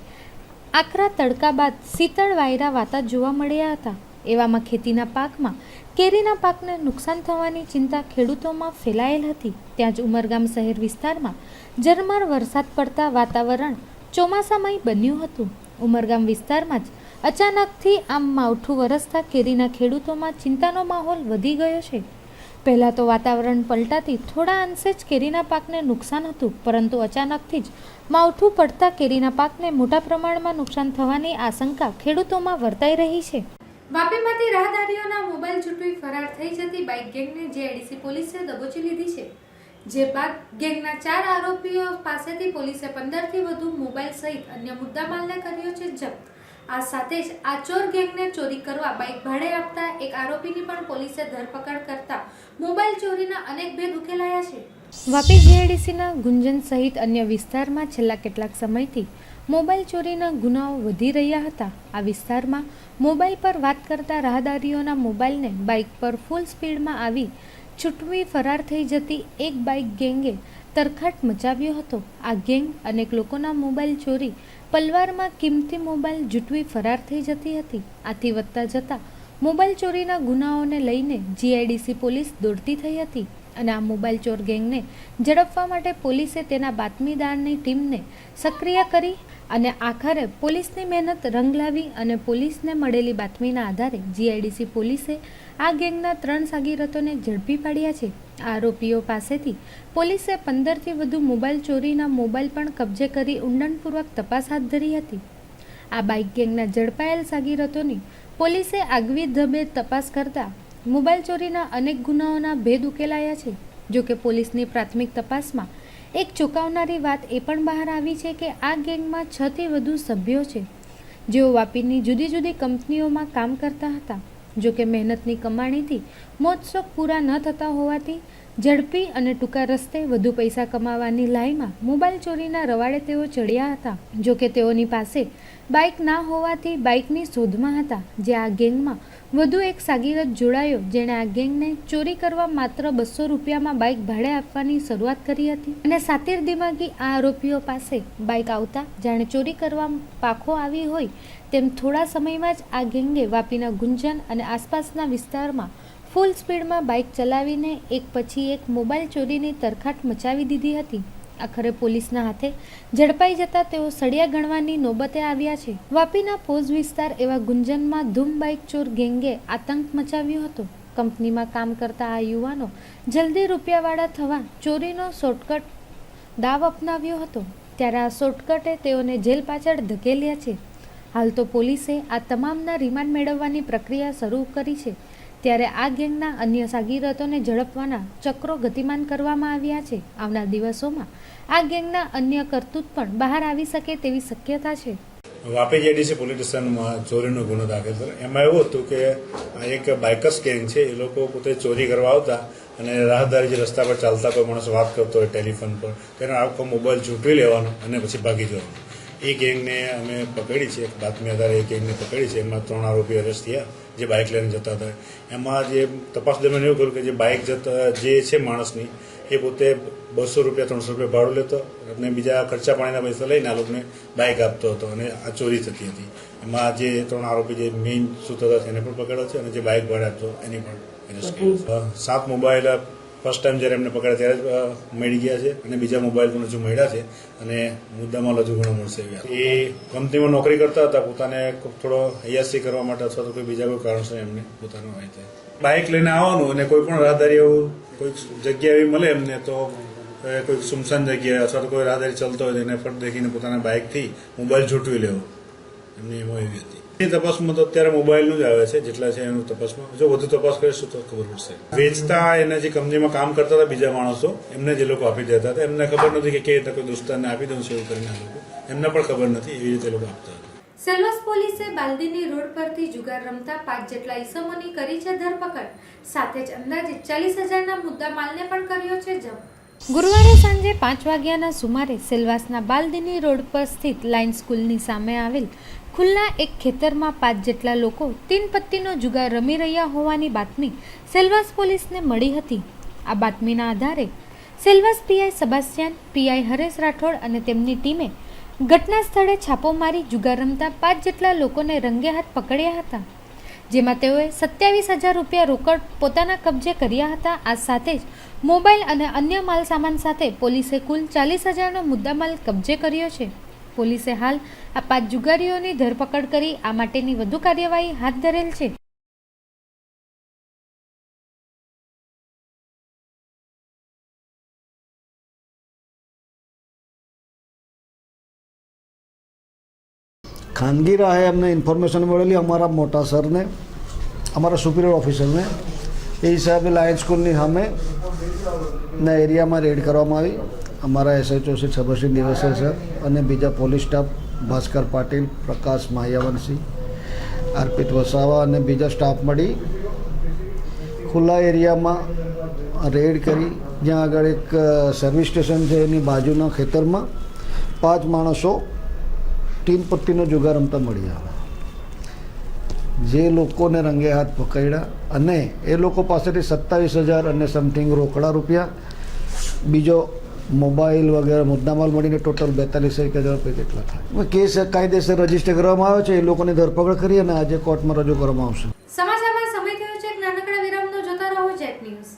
આકરા તડકા બાદ શીતળ વાયરા વાતા જોવા મળ્યા હતા. એવામાં ખેતીના પાકમાં કેરીના પાકને નુકસાન થવાની ચિંતા ખેડૂતોમાં ફેલાયેલ હતી. ત્યાં જ ઉમરગામ શહેર વિસ્તારમાં ઝરમર વરસાદ પડતા વાતાવરણ ચોમાસામય બન્યું હતું. ઉમરગામ વિસ્તારમાં જ અચાનકથી આમ માવઠું વરસતા કેરીના ખેડૂતોમાં ચિંતાનો માહોલ વધી ગયો છે. પહેલાં તો વાતાવરણ પલટાથી થોડા અંશે જ કેરીના પાકને નુકસાન હતું, પરંતુ અચાનકથી જ માવઠું પડતા કેરીના પાકને મોટા પ્રમાણમાં નુકસાન થવાની આશંકા ખેડૂતોમાં વર્તાઈ રહી છે. વાપીમાંથી રાહદારીઓના મોબાઈલ ઝૂંટવી ફરાર થઈ જતી બાઇક ગેંગને જીઆઈડીસી પોલીસે દબોચી લીધી છે. જે બાદ ગેંગના 4 આરોપીઓ પાસેથી પોલીસે 15થી વધુ મોબાઈલ સહિત અન્ય મુદ્દામાલને કર્યો છે જપ્ત. આ સાથે જ આ ચોર ગેંગને ચોરી કરવા બાઇક ભાડે આપતા એક આરોપીની પણ પોલીસે ધરપકડ કરતા મોબાઈલ ચોરીના અનેક ભેદ ઉકેલાયા છે. વાપી જીઆઈડીસીના ગુંજન સહિત અન્ય વિસ્તારમાં છેલ્લા કેટલાક સમયથી મોબાઈલ ચોરીના ગુનાઓ વધી રહ્યા હતા. આ વિસ્તારમાં મોબાઈલ પર વાત કરતા રાહદારીઓના મોબાઈલને બાઇક પર ફૂલ સ્પીડમાં આવી છૂટવી ફરાર થઈ જતી એક બાઇક ગેંગે તરખાટ મચાવ્યો હતો. આ ગેંગ અનેક લોકોના મોબાઈલ ચોરી પલવારમાં કિંમતી મોબાઈલ ઝૂંટવી ફરાર થઈ જતી હતી. આથી વધતા જતા મોબાઈલ ચોરીના ગુનાઓને લઈને જીઆઈડીસી પોલીસ દોડતી થઈ હતી અને આ મોબાઈલ ચોર ગેંગને ઝડપવા માટે પોલીસે તેના બાતમીદારની ટીમને સક્રિય કરી અને આખરે પોલીસની મહેનત રંગ લાવી અને પોલીસને મળેલી બાતમીના આધારે જીઆઈડીસી પોલીસે આ ગેંગના 3 સાગીરતોને ઝડપી પાડ્યા છે. આરોપીઓ પાસેથી પોલીસે 15થી વધુ મોબાઈલ ચોરીના મોબાઈલ પણ કબજે કરી ઊંડાણપૂર્વક તપાસ હાથ ધરી હતી. આ બાઇક ગેંગના ઝડપાયેલ સાગીરતોની પોલીસે આગવી ઢબે તપાસ કરતા મોબાઈલ ચોરીના અનેક ગુનાઓના ભેદ ઉકેલાયા છે. જોકે પોલીસની પ્રાથમિક તપાસમાં એક ચોંકાવનારી વાત એ પણ બહાર આવી છે કે આ ગેંગમાં 6થી વધુ સભ્યો છે, જેઓ વાપીની જુદી જુદી કંપનીઓમાં કામ કરતા હતા. જોકે મહેનતની કમાણીથી મોજશોખ પૂરા ન થતા હોવાથી ઝડપી અને ટૂંકા રસ્તે વધુ પૈસા કમાવાની લાઈમાં મોબાઈલ ચોરીના રવાડે તેઓ ચડ્યા હતા. જોકે તેઓની પાસે બાઇક ના હોવાથી બાઇકની શોધમાં હતા. જે આ ગેંગમાં વધુ એક સાગીરત જોડાયો, જેણે આ ગેંગને ચોરી કરવા માત્ર 200 રૂપિયામાં બાઇક ભાડે આપવાની શરૂઆત કરી હતી અને સાતીર દિમાગી આ આરોપીઓ પાસે બાઇક આવતા જાણે ચોરી કરવા પાખો આવી હોય તેમ થોડા સમયમાં જ આ ગેંગે વાપીના ગુંજન અને આસપાસના વિસ્તારમાં ફૂલ સ્પીડમાં બાઇક ચલાવીને એક પછી એક મોબાઈલ ચોરીની તરખાટ મચાવી દીધી હતી. આખરે પોલીસના હાથે ઝડપાઈ જતા તેઓ સળિયા ગણવાની નોબતે આવ્યા છે. વાપીના પોઝ વિસ્તાર એવા ગુંજનમાં ધૂમ બાઇક ચોર ગેંગે આતંક મચાવ્યો હતો. કંપનીમાં કામ કરતા આ યુવાનો જલ્દી રૂપિયાવાળા થવા ચોરીનો શોર્ટકટ દાવ અપનાવ્યો હતો. ત્યારે આ શોર્ટકટે તેઓને જેલ પાછળ ધકેલ્યા છે. હાલ તો પોલીસે આ તમામના રિમાન્ડ મેળવવાની પ્રક્રિયા શરૂ કરી છે. ત્યારે આ ગેંગના અન્ય સાગીરતોને ઝડપવાના ચક્રો ગતિમાન કરવામાં આવ્યા છે. આવનાર દિવસોમાં આ ગેંગના અન્ય કરતૂત પણ બહાર આવી શકે તેવી શક્યતા છે. વાપી જીઆઈડીસી પોલીસ સ્ટેશનમાં ચોરીનો ગુનો દાખલ થયો. એમાં એવું હતું કે આ એક બાઇકર્સ ગેંગ છે, એ લોકો પોતે ચોરી કરવા આવતા અને રાહદારી જે રસ્તા પર ચાલતા કોઈ માણસ વાત કરતો હોય ટેલિફોન પર, તેનો આખો મોબાઈલ ઝૂંટવી લેવાનો અને પછી ભાગી જવાનો. એ ગેંગને અમે પકડી છે, એક બાતમી આધારે એ ગેંગને પકડી છે. એમાં 3 આરોપી અરેસ્ટ થયા જે બાઇક લઈને જતા હતા. એમાં જે તપાસ દરમિયાન એવું કર્યું કે જે બાઇક જે છે માણસની, એ પોતે 200 રૂપિયા 300 રૂપિયા ભાડું લેતો અને બીજા ખર્ચા પાણીના પૈસા લઈને આ લોકોને બાઇક આપતો હતો અને આ ચોરી થતી હતી. એમાં જે 3 આરોપી જે મેઇન સૂત્રધાર છે એને પણ પકડ્યો છે અને જે બાઇક ભાડે આપતો એની પણ એરેસ્ટ કર્યો. 7 મોબાઈલ ફર્સ્ટ ટાઈમ જ્યારે એમને પકડ્યા ત્યારે જ મળી ગયા છે અને બીજા મોબાઈલ પણ હજુ મળ્યા છે અને મુદ્દામાં હજુ ઘણો મળશે. એ કંપનીમાં નોકરી કરતા હતા, પોતાને થોડો હૈયાસી કરવા માટે અથવા તો કોઈ બીજા કોઈ કારણસર એમને પોતાનો હોય છે. બાઇક લઈને આવવાનું અને કોઈ પણ રાહદારી એવું કોઈ જગ્યા એવી મળે એમને તો કોઈ સુમસાન જગ્યાએ અથવા તો કોઈ રાહદારી ચાલતો હોય તો એને ફટ દેખીને પોતાના બાઇકથી મોબાઈલ ઝૂંટવી લેવો, એમની એમાં એવી હતી. તપાસમાં તો અત્યારે મોબાઈલનું જ આવે છે જેટલા છે એનું તપાસમાં. જો વધુ તપાસ કરીશું તો ખબર પડશે. વેચતા એને જે કંપનીમાં કામ કરતા હતા બીજા માણસો, એમને જે લોકો આપી દેતા હતા, એમને ખબર નથી કે કેવી રીતે કોઈ દોસ્તારને આપી દઉં છે એવું કરીને આ લોકો, એમને પણ ખબર નથી, એવી રીતે લોકો આપતા હતા. સેલ્વાસ પોલીસે બાલદીની રોડ પરથી જુગાર રમતા 5 જેટલા ઈસમોની કરી છે ધરપકડ. સાથે જ અંદાજે 40,000ના મુદ્દા માલને પણ કર્યો છે જપ્ત. ગુરુવારે સાંજે 5 વાગ્યાના સુમારે સેલ્વાસના બાલદીની રોડ પર સ્થિત લાયન્સ સ્કૂલની સામે આવેલ ખુલ્લા એક ખેતરમાં 5 જેટલા લોકો 3 પત્તીનો જુગાર રમી રહ્યા હોવાની બાતમી સેલ્વાસ પોલીસને મળી હતી. આ બાતમીના આધારે સેલ્વાસ પીઆઈ સબાસ્યાન, પીઆઈ હરેશ રાઠોડ અને તેમની ટીમે ઘટના સ્થળે છાપો મારી જુગાર રમતા 5 જેટલા લોકોને રંગે હાથ પકડ્યા હતા. જેમાં તેઓએ 27,000 રૂપિયા રોકડ પોતાના કબજે કર્યા હતા. આ સાથે જ મોબાઈલ અને અન્ય માલ સામાન સાથે પોલીસે કુલ 40,000નો મુદ્દામાલ કબજે કર્યો છે. પોલીસે હાલ આ 5 જુગારીઓની ધરપકડ કરી આ માટેની વધુ કાર્યવાહી હાથ ધરેલ છે. खानगी राहे हमने इन्फॉर्मेशन मिली हमारा मोटा सर ने हमारा सुपीरियर ऑफिसर ने એ હિસાબે લાયન્સ સ્કૂલની સામે ના એરિયામાં રેડ કરવામાં આવી. અમારા SHO શ્રી છબરસિંહ દિવસે સર અને બીજા પોલીસ સ્ટાફ ભાસ્કર પાટીલ, પ્રકાશ માયાવંશી, અર્પિત વસાવા અને બીજા સ્ટાફ મળી ખુલ્લા એરિયામાં રેડ કરી, જ્યાં આગળ એક સર્વિસ સ્ટેશન છે એની બાજુના ખેતરમાં 5 માણસો ટીમ પટ્ટીનો જુગાર રમતા મળી આવ્યા. જે લોકોને રંગે હાથ પકડ્યા અને એ લોકો પાસેથી 27,000 અને સમથિંગ રોકડા રૂપિયા, બીજો મોબાઈલ વગેરે મુદ્દામાલ મળીને ટોટલ 42,000 રૂપિયા જેટલા થાય. કેસ કાયદેસર રજીસ્ટર કરવામાં આવ્યો છે. એ લોકોની ધરપકડ કરી અને આજે કોર્ટમાં રજૂ કરવામાં આવશે. સમાચારમાં સમય થયો છે એક નાનકડા વિરામનો. જોતા રહો જેટ ન્યૂઝ.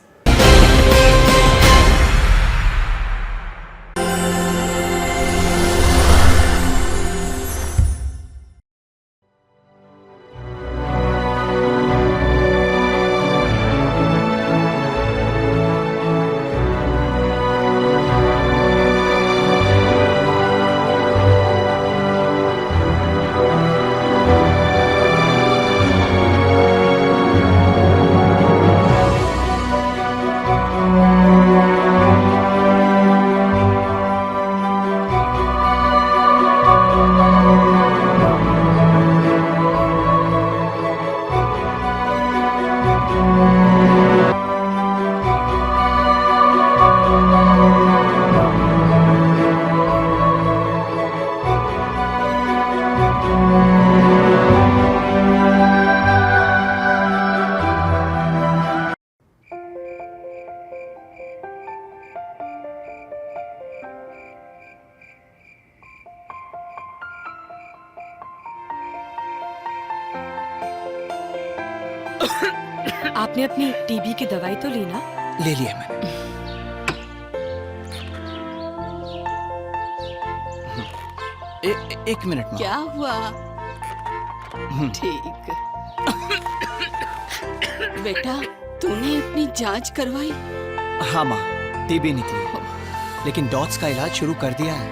आपने अपनी टीबी की दवाई तो ली ना? ले लिया मैंने. एक मिनट में. क्या हुआ? ठीक. बेटा तूने अपनी जांच करवाई? हाँ माँ, टीबी नहीं थी, लेकिन डॉट्स का इलाज शुरू कर दिया है.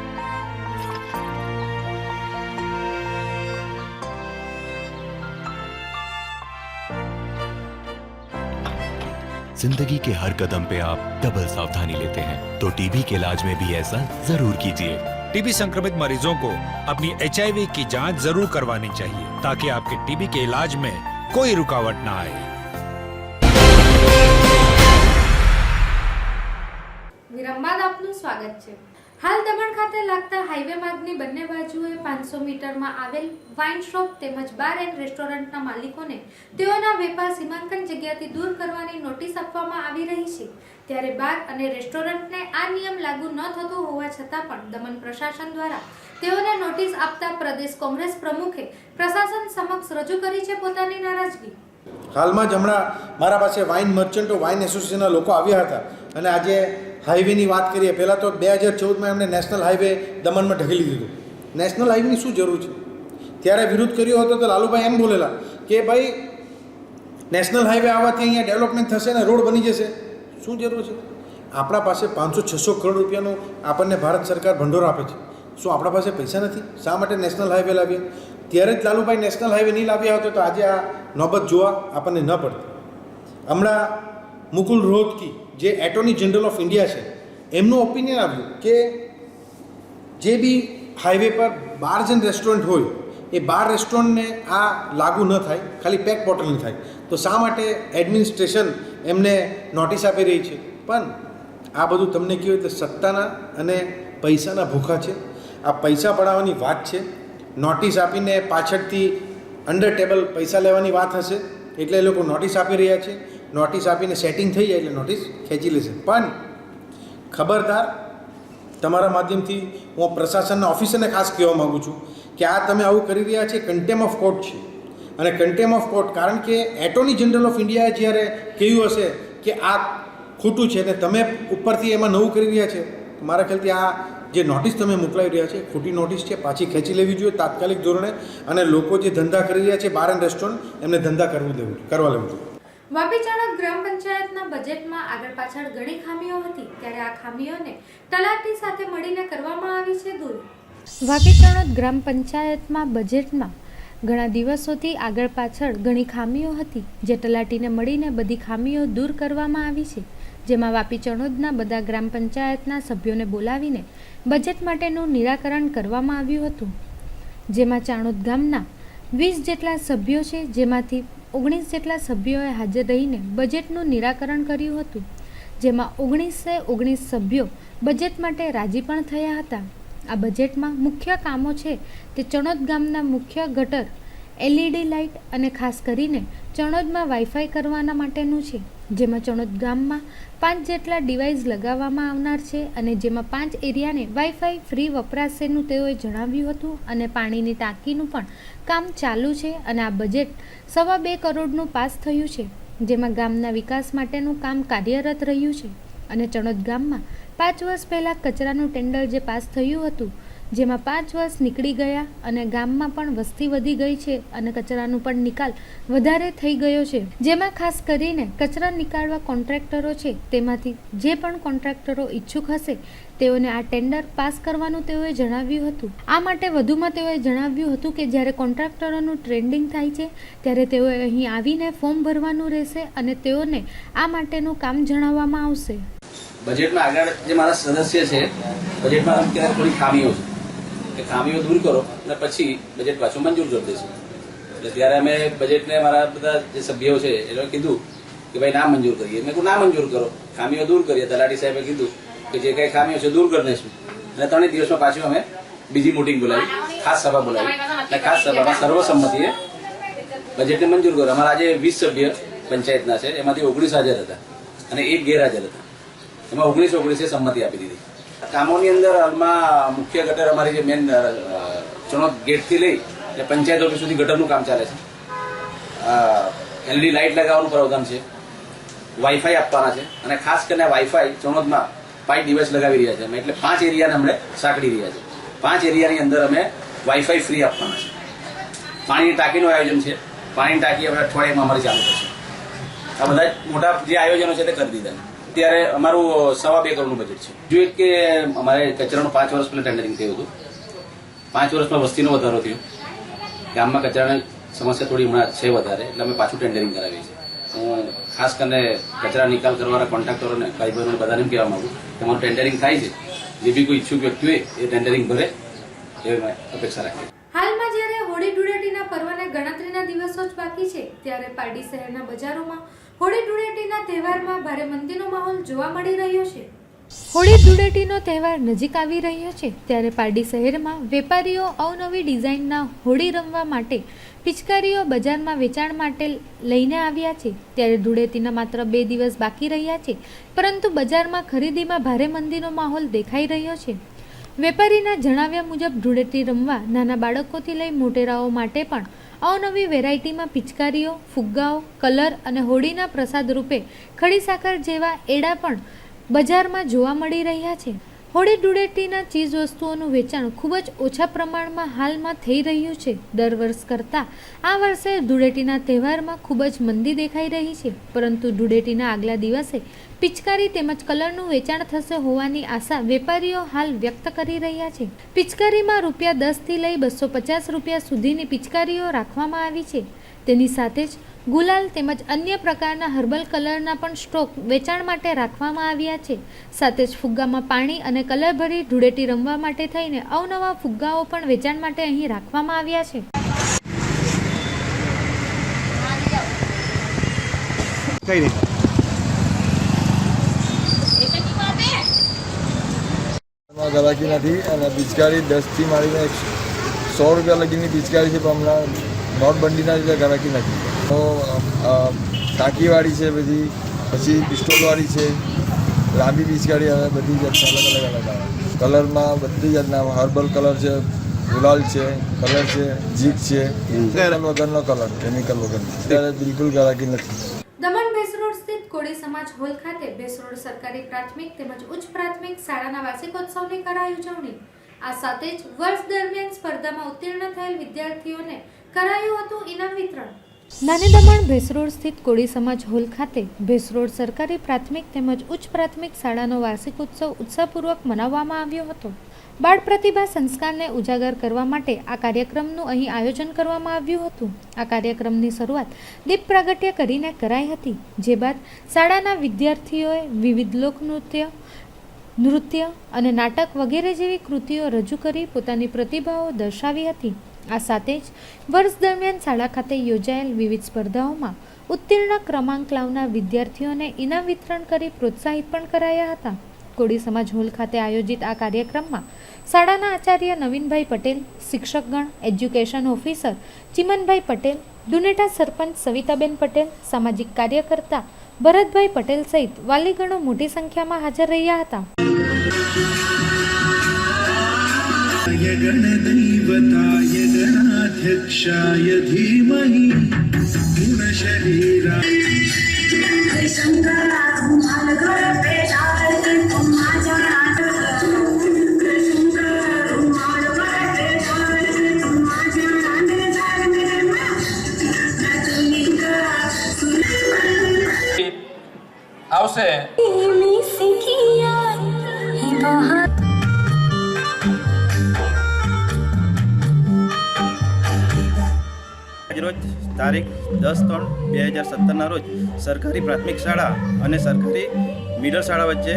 जिंदगी के हर कदम पे आप डबल सावधानी लेते हैं, तो टीबी के इलाज में भी ऐसा जरूर कीजिए. टीबी संक्रमित मरीजों को अपनी HIV की जांच जरूर करवानी चाहिए ताकि आपके टीबी के इलाज में कोई रुकावट ना आए. વિરામ બાદ આપનું સ્વાગત છે. હાલ દમણ ખાતે લાગતા હાઈવે માર્ગની બંને બાજુએ 500 મીટરમાં આવેલ વાઇન શોપ તેમજ બાર એન્ડ રેસ્ટોરન્ટના માલિકોને તેઓના વેપાર સીમાંકન જગ્યાથી દૂર કરવાની નોટિસ આપવામાં આવી રહી છે. ત્યારે બાર અને રેસ્ટોરન્ટને આ નિયમ લાગુ ન થતો હોવા છતાં પણ દમણ પ્રશાસન દ્વારા તેઓને નોટિસ આપતા પ્રદેશ કોંગ્રેસ પ્રમુખે પ્રશાસન સમક્ષ રજૂ કરી છે પોતાની નારાજગી. હાલમાં જ હમણાં મારા પાસે વાઇન મર્ચન્ટો વાઇન એસોસિએશનના લોકો આવ્યા હતા અને આજે હાઈવેની વાત કરીએ. પહેલાં તો 2014માં એમણે નેશનલ હાઈવે દમણમાં ઢકેલી દીધું. નેશનલ હાઈવેની શું જરૂર છે? ત્યારે વિરોધ કર્યો હતો તો લાલુભાઈ એમ બોલેલા કે ભાઈ નેશનલ હાઈવે આવવાથી અહીંયા ડેવલપમેન્ટ થશે ને રોડ બની જશે. શું જરૂર છે? આપણા પાસે 500-600 કરોડ રૂપિયાનું આપણને ભારત સરકાર ભંડોળ આપે છે. શું આપણા પાસે પૈસા નથી? શા માટે નેશનલ હાઈવે લાવીએ? ત્યારે જ લાલુભાઈ નેશનલ હાઈવે નહીં લાવ્યા હતો તો આજે આ નોબત જોવા આપણને ન પડતી. હમણાં મુકુલ રોહતગી જે એટોર્ની જનરલ ઓફ ઇન્ડિયા છે એમનું ઓપિનિયન આવ્યું કે જે બી હાઈવે પર બાર્સ એન્ડ રેસ્ટોરન્ટ હોય એ બાર રેસ્ટોરન્ટને આ લાગુ ન થાય, ખાલી પેક બોટલની થાય. તો શા માટે એડમિનિસ્ટ્રેશન એમને નોટિસ આપી રહી છે? પણ આ બધું તમને કહ્યું એટલે સત્તાના અને પૈસાના ભૂખા છે. આ પૈસા પડાવવાની વાત છે. નોટિસ આપીને પાછળથી અંડર ટેબલ પૈસા લેવાની વાત હશે એટલે એ લોકો નોટિસ આપી રહ્યા છે. નોટિસ આપીને સેટિંગ થઈ જાય એટલે નોટિસ ખેંચી લેશે. પણ ખબરદાર, તમારા માધ્યમથી હું પ્રશાસનના ઓફિસરને ખાસ કહેવા માગું છું કે આ તમે આવું કરી રહ્યા છે કન્ટેમ્પ ઓફ કોર્ટ છે. અને કન્ટેમ્પ ઓફ કોર્ટ, કારણ કે એટોર્ની જનરલ ઓફ ઇન્ડિયાએ જ્યારે કહ્યું હશે કે આ ખોટું છે ને તમે ઉપરથી એમાં નવું કરી રહ્યા છે, મારા ખ્યાલથી આ જે નોટિસ તમે મોકલાવી રહ્યા છે ખોટી નોટિસ છે, પાછી ખેંચી લેવી જોઈએ તાત્કાલિક ધોરણે, અને લોકો જે ધંધા કરી રહ્યા છે બાર એન્ડ રેસ્ટોરન્ટ એમને ધંધા કરવા લેવું જોઈએ. વાપી ચણોદ ગ્રામ પંચાયતના બજેટમાં આગળ પાછળ ઘણી ખામીઓ હતી, ત્યારે આ ખામીઓને તલાટી સાથે મળીને કરવામાં આવી છે દૂર. વાપી ચણોદ ગ્રામ પંચાયતમાં બજેટમાં ઘણા દિવસોથી આગળ પાછળ ઘણી ખામીઓ હતી, જે તલાટીને મળીને બધી ખામીઓ દૂર કરવામાં આવી છે. જેમાં વાપી ચણોદના બધા ગ્રામ પંચાયતના સભ્યોને બોલાવીને બજેટ માટેનું નિરાકરણ કરવામાં આવ્યું હતું. જેમાં ચાણોદ ગામના 20 જેટલા સભ્યો છે, જેમાંથી 19 જેટલા સભ્યોએ હાજર રહીને બજેટનું નિરાકરણ કર્યું હતું. જેમાં 19 સભ્યો બજેટ માટે રાજી પણ થયા હતા. આ બજેટમાં મુખ્ય કામો છે તે ચણોદ ગામના મુખ્ય ગટર, LED લાઇટ અને ખાસ કરીને ચણોદમાં વાઈફાઈ કરવાના માટેનું છે. જેમાં ચણોદ ગામમાં 5 જેટલા ડિવાઇસ લગાવવામાં આવનાર છે અને જેમાં 5 એરિયાને વાઈફાઈ ફ્રી વપરાશેનું તેઓએ જણાવ્યું હતું. અને પાણીની ટાંકીનું પણ કામ ચાલુ છે અને આ બજેટ 2.25 કરોડનું પાસ થયું છે. જેમાં ગામના વિકાસ માટેનું કામ કાર્યરત રહ્યું છે. અને ચણોદ ગામમાં 5 વર્ષ પહેલાં કચરાનું ટેન્ડર જે પાસ થયું હતું, જેમાં 5 વર્ષ નીકળી ગયા અને ગામમાં પણ વસ્તી વધી ગઈ છે અને કચરાનું પણ નિકાલ વધારે થઈ ગયો છે. જેમાં ખાસ કરીને કચરા નિકાળવા કોન્ટ્રાક્ટરો છે, તેમાંથી જે પણ કોન્ટ્રાક્ટરો ઈચ્છુક હશે તેઓને આ ટેન્ડર પાસ કરવાનું તેઓએ જણાવ્યું હતું. આ માટે વધુમાં તેઓએ જણાવ્યું હતું કે જ્યારે કોન્ટ્રાક્ટરોનું ટ્રેન્ડિંગ થાય છે ત્યારે તેઓએ અહીં આવીને ફોર્મ ભરવાનું રહેશે અને તેઓને આ માટેનું કામ જણાવવામાં આવશે. બજેટમાં આગળ જે મારા સદસ્ય છે, બજેટમાં અત્યારે થોડી ખામીઓ છે, એ ખામીઓ દૂર કરો અને પછી બજેટ પાછું મંજૂર કરી દઈશું. એટલે ત્યારે અમે બજેટને મારા બધા જે સભ્યો છે એ લોકોએ કીધું કે ભાઈ ના મંજૂર કરીએ. મેં કહ્યું ના મંજૂર કરો, ખામીઓ દૂર કરીએ. તલાટી સાહેબે કીધું કે જે કંઈ ખામીઓ છે દૂર કરી દઈશું. અને 3 દિવસમાં પાછું અમે બીજી મિટિંગ બોલાવી, ખાસ સભા બોલાવી અને ખાસ સભામાં સર્વસંમતિએ બજેટને મંજૂર કર્યું. અમારા આજે 20 સભ્ય પંચાયતના છે, એમાંથી 19 હાજર હતા અને 1 ગેરહાજર હતા. એમાં 19 સંમતિ આપી દીધી. કામોની અંદર હાલમાં મુખ્ય ગટર અમારી જે મેન ચણોદ ગેટથી લઈ એટલે પંચાયત ઓફિસ સુધી ગટરનું કામ ચાલે છે. LED લાઇટ લગાવવાનું પ્રાવધાન છે, વાઈફાઈ આપવાના છે અને ખાસ કરીને વાઈફાઈ ચણોદમાં 5 ડિવાઇસ લગાવી રહ્યા છે. એટલે 5 એરિયાને અમે સાંકળી રહ્યા છે. 5 એરિયાની અંદર અમે વાઈફાઈ ફ્રી આપવાના છે. પાણીની ટાંકીનું આયોજન છે. પાણીની ટાંકી હવે અઠવાડિયામાં અમારી ચાલુ થશે. આ બધા મોટા જે આયોજનો છે તે કરી દીધા. અત્યારે અમારું 2.25 કરોડનું બજેટ છે. જો એક કે અમારે કચરાનું 5 વર્ષ પહેલાં ટેન્ડરિંગ થયું હતું. 5 વર્ષમાં વસ્તીનો વધારો થયો, ગામમાં કચરાની સમસ્યા થોડી હમણાં છે વધારે, એટલે અમે પાછું ટેન્ડરિંગ કરાવીએ છીએ. હું ખાસ કરીને કચરા નિકાલ કરવાના કોન્ટ્રાક્ટરોને ભાઈ બહેનોને બધાને કહેવા માગું કે અમારું ટેન્ડરિંગ થાય છે, જે બી કોઈ ઈચ્છુક વ્યક્તિ હોય એ ટેન્ડરિંગ ભરે એવી મેં અપેક્ષા રાખી. હાલમાં જ્યારે હોળી ધૂળેટીના પર્વને ગણતરીના દિવસો જ બાકી છે, ત્યારે પારડી શહેરના બજારોમાં હોળી ધૂળેટીના તહેવારમાં ભારે મંદીનો માહોલ જોવા મળી રહ્યો છે. હોળી ધૂળેટીનો તહેવાર નજીક આવી રહ્યો છે, ત્યારે પારડી શહેરમાં વેપારીઓ અવનવી ડિઝાઇનના હોળી રમવા માટે પિચકારીઓ બજારમાં વેચાણ માટે લઈને આવ્યા છે. ત્યારે ધૂળેટીના માત્ર 2 દિવસ બાકી રહ્યા છે, પરંતુ બજારમાં ખરીદીમાં ભારે મંદીનો માહોલ દેખાઈ રહ્યો છે. વેપારીના જણાવ્યા મુજબ ધૂળેટી રમવા નાના બાળકોથી લઈ મોટેરાઓ માટે પણ અવનવી વેરાયટીમાં પિચકારીઓ, ફુગ્ગાઓ, કલર અને હોળીના પ્રસાદ રૂપે ખડીસાકર જેવા એડા પણ બજારમાં જોવા મળી રહ્યા છે. હોળી ધૂળેટીના ચીજ વસ્તુઓનું વેચાણ ખૂબ જ ઓછા પ્રમાણમાં હાલમાં થઈ રહ્યું છે. દર વર્ષ કરતાં આ વર્ષે ધૂળેટીના તહેવારમાં ખૂબ જ મંદી દેખાઈ રહી છે, પરંતુ ધૂળેટીના આગલા દિવસે પિચકારી તેમજ કલરનું વેચાણ થશે હોવાની આશા વેપારીઓ હાલ વ્યક્ત કરી રહ્યા છે. પિચકારીમાં ₹10 થી લઈ ₹250 સુધીની પિચકારીઓ રાખવામાં આવી છે. તેની સાથે જ ગુલાલ તેમજ અન્ય પ્રકારના હર્બલ કલરના પણ સ્ટોક વેચાણ માટે રાખવામાં આવ્યા છે. સાથે જ ફુગ્ગામાં પાણી અને કલર ભરી ધૂળેટી રમવા માટે થઈને અવનવા ફુગ્ગાઓ પણ વેચાણ માટે અહીં રાખવામાં આવ્યા છે. ગરાકી નથી અને પિચકારી 10 થી માંડીને ₹100 લગીની પિચકારી છે, પણ હમણાં નોટબંધીના લીધે ગરાકી નથી. તો ટાંકીવાળી છે બધી, પછી પિસ્ટોલવાળી છે, લાંબી પિચકારી, હવે બધી જાતના અલગ અલગ આવે. કલરમાં બધી જાતના હર્બલ કલર છે, ગુલાલ છે, કલર છે, જીગ છે, વગરનો કલર, કેમિકલ વગરનો. ત્યારે બિલકુલ ગરાકી નથી. દમણ ભેસરોડ સ્થિત કોળી સમાજ હોલ ખાતે ભેસરોડ સરકારી પ્રાથમિક તેમજ ઉચ્ચ પ્રાથમિક શાળાના વાર્ષિકોત્સવની કરાઈ ઉજવણી. આ સાથે જ વર્ષ દરમિયાન સ્પર્ધામાં ઉત્તીર્ણ થયેલ વિદ્યાર્થીઓને કરાયું હતું ઇનામ વિતરણ. નાની દમણ ભેસરોડ સ્થિત કોળી સમાજ હોલ ખાતે ભેસરોડ સરકારી પ્રાથમિક તેમજ ઉચ્ચ પ્રાથમિક શાળાનો વાર્ષિકોત્સવ ઉત્સાહપૂર્વક મનાવવામાં આવ્યો હતો. બાળ પ્રતિભા સંસ્કારને ઉજાગર કરવા માટે આ કાર્યક્રમનું અહીં આયોજન કરવામાં આવ્યું હતું. આ કાર્યક્રમની શરૂઆત દીપ પ્રાગટ્ય કરીને કરાઈ હતી, જે બાદ શાળાના વિદ્યાર્થીઓએ વિવિધ લોકનૃત્ય, નૃત્ય અને નાટક વગેરે જેવી કૃતિઓ રજૂ કરી પોતાની પ્રતિભાઓ દર્શાવી હતી. આ સાથે જ વર્ષ દરમિયાન શાળા ખાતે યોજાયેલ વિવિધ સ્પર્ધાઓમાં ઉત્તીર્ણ ક્રમાંક લાવનાર વિદ્યાર્થીઓને ઇનામ વિતરણ કરી પ્રોત્સાહિત પણ કરાયા હતા. કોળી સમાજ હોલ ખાતે આયોજિત આ કાર્યક્રમમાં શાળાના આચાર્ય નવીનભાઈ પટેલ, શિક્ષકગણ, એજ્યુકેશન ઓફિસર ચિમનભાઈ પટેલ, ડુનેટા સરપંચ સવિતાબેન પટેલ, સામાજિક કાર્યકર્તા ભરતભાઈ પટેલ સહિત વાલીગણો મોટી સંખ્યામાં હાજર રહ્યા હતા. गणदैवताय गणाध्यक्षाय धीमहि गुणशरीराय આવશે. રોજ તારીખ 10/3/2017 રોજ સરકારી પ્રાથમિક શાળા અને સરકારી મિડલ શાળા વચ્ચે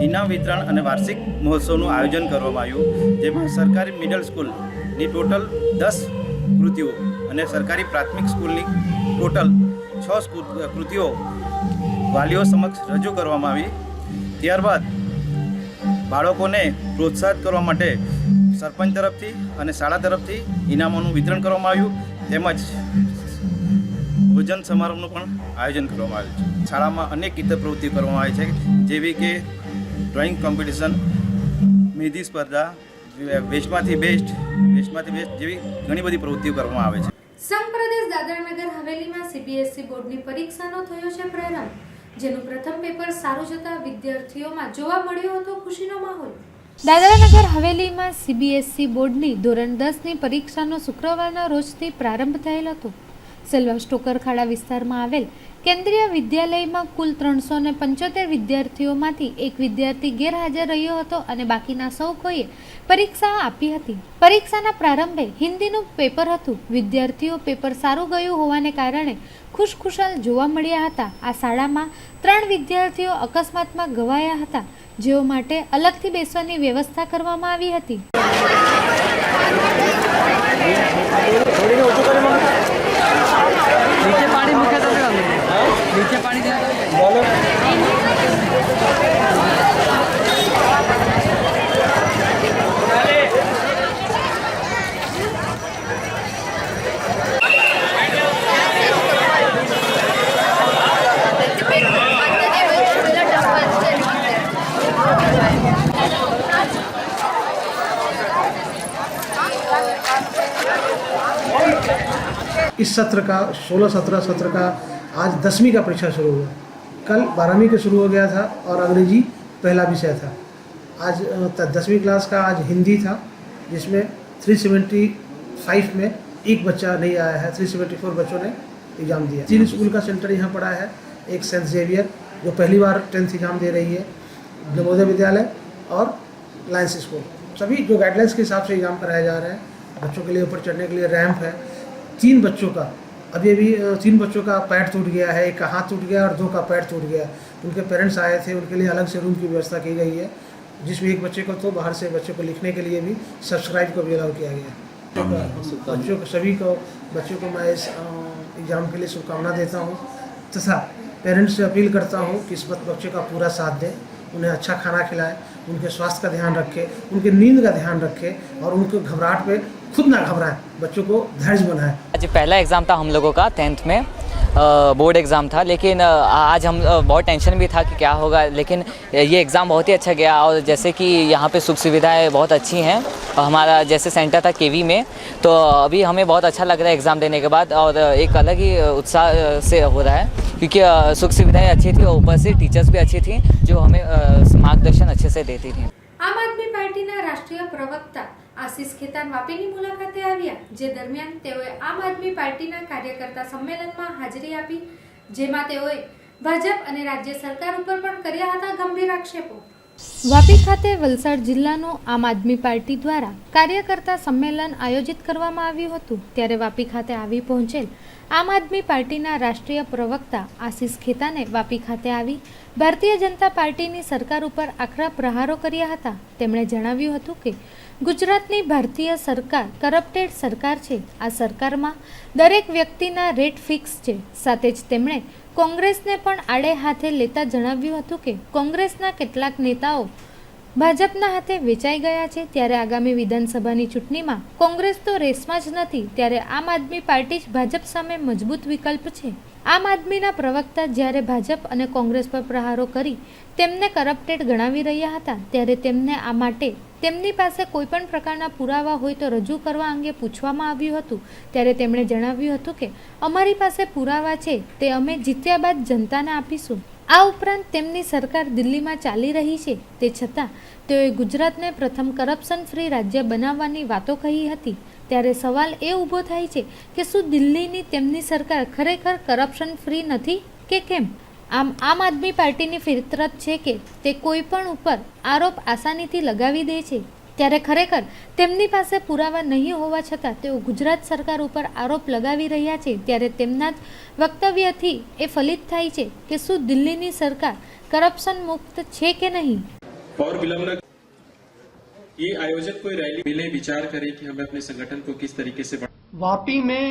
ઇનામ વિતરણ અને વાર્ષિક મહોત્સવનું આયોજન કરવામાં આવ્યું, જેમાં સરકારી મિડલ સ્કૂલની ટોટલ 10 કૃતિઓ અને સરકારી પ્રાથમિક સ્કૂલની ટોટલ 6 કૃતિઓ વાલીઓ સમક્ષ રજૂ કરવામાં આવી. ત્યારબાદ બાળકોને પ્રોત્સાહિત કરવા માટે સરપંચ તરફથી અને શાળા તરફથી ઇનામોનું વિતરણ કરવામાં આવ્યું, તેમજ ભોજન સમારોહનું પણ આયોજન કરવામાં આવ્યું છે. શાળામાં અનેક ઇતર પ્રવૃત્તિઓ કરવામાં આવી છે, જેવી કે ડ્રોઈંગ કોમ્પિટિશન, મહેંદી સ્પર્ધા, વેસ્ટમાંથી બેસ્ટ જેવી ઘણી બધી પ્રવૃત્તિઓ કરવામાં આવે છે. સંઘ પ્રદેશ દાદરાનગર હવેલીમાં સીબીએસઈ બોર્ડની પરીક્ષાનો થયો છે પ્રારંભ, જેનું પ્રથમ પેપર સારું જતા વિદ્યાર્થીઓમાં જોવા મળ્યો હતો ખુશીનો માહોલ. દાદરાનગર હવેલીમાં સીબીએસઈ બોર્ડની ધોરણ 10ની પરીક્ષાનો શુક્રવારના રોજથી પ્રારંભ થયેલ હતો. સેલ્વા સ્ટોકર ખાડા વિસ્તારમાં આવેલ કેન્દ્રીય વિદ્યાલયમાં કુલ 375 વિદ્યાર્થીઓમાંથી એક વિદ્યાર્થી ગેરહાજર રહ્યો હતો અને બાકીના સૌ કોઈએ પરીક્ષા આપી હતી. પરીક્ષાના પ્રારંભે હિન્દીનું પેપર હતું. વિદ્યાર્થીઓ પેપર સારું ગયું હોવાને કારણે ખુશખુશાલ જોવા મળ્યા હતા. આ શાળામાં 3 વિદ્યાર્થીઓ અકસ્માતમાં ઘવાયા હતા, જેઓ માટે અલગથી બેસવાની વ્યવસ્થા કરવામાં આવી હતી. इस सत्र का 16-17 सत्र का आज 10वीं का परीक्षा शुरू हुआ. कल 12वीं का शुरू हो गया था और अंग्रेजी पहला विषय था. आज 10वीं क्लास का आज हिंदी था, जिसमें 375 में एक बच्चा नहीं आया है. 374 बच्चों ने एग्ज़ाम दिया. 3 स्कूल का सेंटर यहाँ पड़ा है. एक सेंट जेवियर जो पहली बार 10th एग्ज़ाम दे रही है, नवोदय विद्यालय और लायंस स्कूल. सभी जो गाइडलाइंस के हिसाब से एग्ज़ाम कराए जा रहे हैं. बच्चों के लिए ऊपर चढ़ने के लिए रैंप है. 3 बच्चों का अभी 3 बच्चों का पैर टूट गया है, एक का हाथ टूट गया और 2 का पैर टूट गया. उनके पेरेंट्स आए थे, उनके लिए अलग से रूम की व्यवस्था की गई है, जिसमें एक बच्चे को तो बाहर से बच्चे को लिखने के लिए भी सब्सक्राइब को भी अलाउ किया गया है. बच्चों को सभी को बच्चों को मैं इस एग्ज़ाम के लिए शुभकामना देता हूँ तथा पेरेंट्स से अपील करता हूँ कि इस बच्चे का पूरा साथ दें, उन्हें अच्छा खाना खिलाएं, उनके स्वास्थ्य का ध्यान रखें, उनकी नींद का ध्यान रखें और उनको घबराहट पे खुद ना घबराएं, बच्चों को धैर्य बनाएं. आज पहला एग्ज़ाम था हम लोगों का 10th में. बोर्ड एग्ज़ाम था, लेकिन आज हम बहुत टेंशन भी था कि क्या होगा, लेकिन ये एग्ज़ाम बहुत ही अच्छा गया। और जैसे कि यहाँ पे सुख सुविधाएं बहुत अच्छी हैं। हमारा जैसे सेंटर था केवी में, तो अभी हमें बहुत अच्छा लग रहा है एग्ज़ाम देने के बाद, और एक अलग ही उत्साह से हो रहा है क्योंकि सुख सुविधाएं अच्छी थी और ऊपर से टीचर्स भी अच्छी थी जो हमें मार्गदर्शन अच्छे से देती थी। આમ આદમી પાર્ટીના રાષ્ટ્રીય પ્રવક્તા આશિષ ખેતાન વાપીની મુલાકાતે આવ્યા, જે દરમિયાન તેઓએ આમ આદમી પાર્ટીના કાર્યકર્તા સંમેલનમાં હાજરી આપી, જેમાં તેઓએ ભાજપ અને રાજ્ય સરકાર ઉપર પણ કર્યા હતા ગંભીર આક્ષેપો। વાપી ખાતે વલસાડ જિલ્લાનું આમ આદમી પાર્ટી દ્વારા કાર્યકર્તા સંમેલન આયોજિત કરવામાં આવ્યું હતું, ત્યારે વાપી ખાતે આવી પહોંચેલ આમ આદમી પાર્ટીના રાષ્ટ્રીય પ્રવક્તા આશિષ ખેતાને વાપી ખાતે આવી ભારતીય જનતા પાર્ટીની સરકાર ઉપર આકરા પ્રહારો કર્યા હતા। તેમણે જણાવ્યું હતું કે ગુજરાતની ભારતીય સરકાર કરપ્ટેડ સરકાર છે। આ સરકારમાં દરેક વ્યક્તિના રેટ ફિક્સ છે। સાથે જ તેમણે કોંગ્રેસને પણ આડે હાથે લેતા જણાવ્યું હતું કે કોંગ્રેસના કેટલાક નેતાઓ ભાજપના હાથે વેચાઈ ગયા છે, ત્યારે આગામી વિધાનસભાની ચૂંટણીમાં કોંગ્રેસ તો રેસમાં જ નથી, ત્યારે આમ આદમી પાર્ટી જ ભાજપ સામે મજબૂત વિકલ્પ છે। આમ આદમીના પ્રવક્તા જ્યારે ભાજપ અને કોંગ્રેસ પર પ્રહારો કરી તેમને કરપ્ટેડ ગણાવી રહ્યા હતા, ત્યારે તેમને આ માટે તેમની પાસે કોઈપણ પ્રકારના પુરાવા હોય તો રજૂ કરવા અંગે પૂછવામાં આવ્યું હતું, ત્યારે તેમણે જણાવ્યું હતું કે અમારી પાસે પુરાવા છે, તે અમે જીત્યા બાદ જનતાને આપીશું। આ ઉપરાંત તેમની સરકાર દિલ્હીમાં ચાલી રહી છે, તે છતાં તેઓએ ગુજરાતને પ્રથમ કરપ્શન ફ્રી રાજ્ય બનાવવાની વાતો કહી હતી। ત્યારે સવાલ એ ઊભો થાય છે કે શું દિલ્હીની તેમની સરકાર ખરેખર કરપ્શન ફ્રી નથી કે કેમ? આમ આદમી પાર્ટીની ફિતરત છે કે તે કોઈ પણ ઉપર આરોપ આસાનીથી લગાવી દે છે, ત્યારે ખરેખર તેમની પાસે પુરાવા નહીં હોવા છતાં તેઓ ગુજરાત સરકાર ઉપર આરોપ લગાવી રહ્યા છે। ત્યારે તેમના જ વક્તવ્યથી એ ફલિત થાય છે કે શું દિલ્હીની સરકાર કરપ્શન મુક્ત છે કે નહીં। और विलंब ये आयोजक कोई रैली मिले विचार करे कि हमें अपने संगठन को किस तरीके से वापी में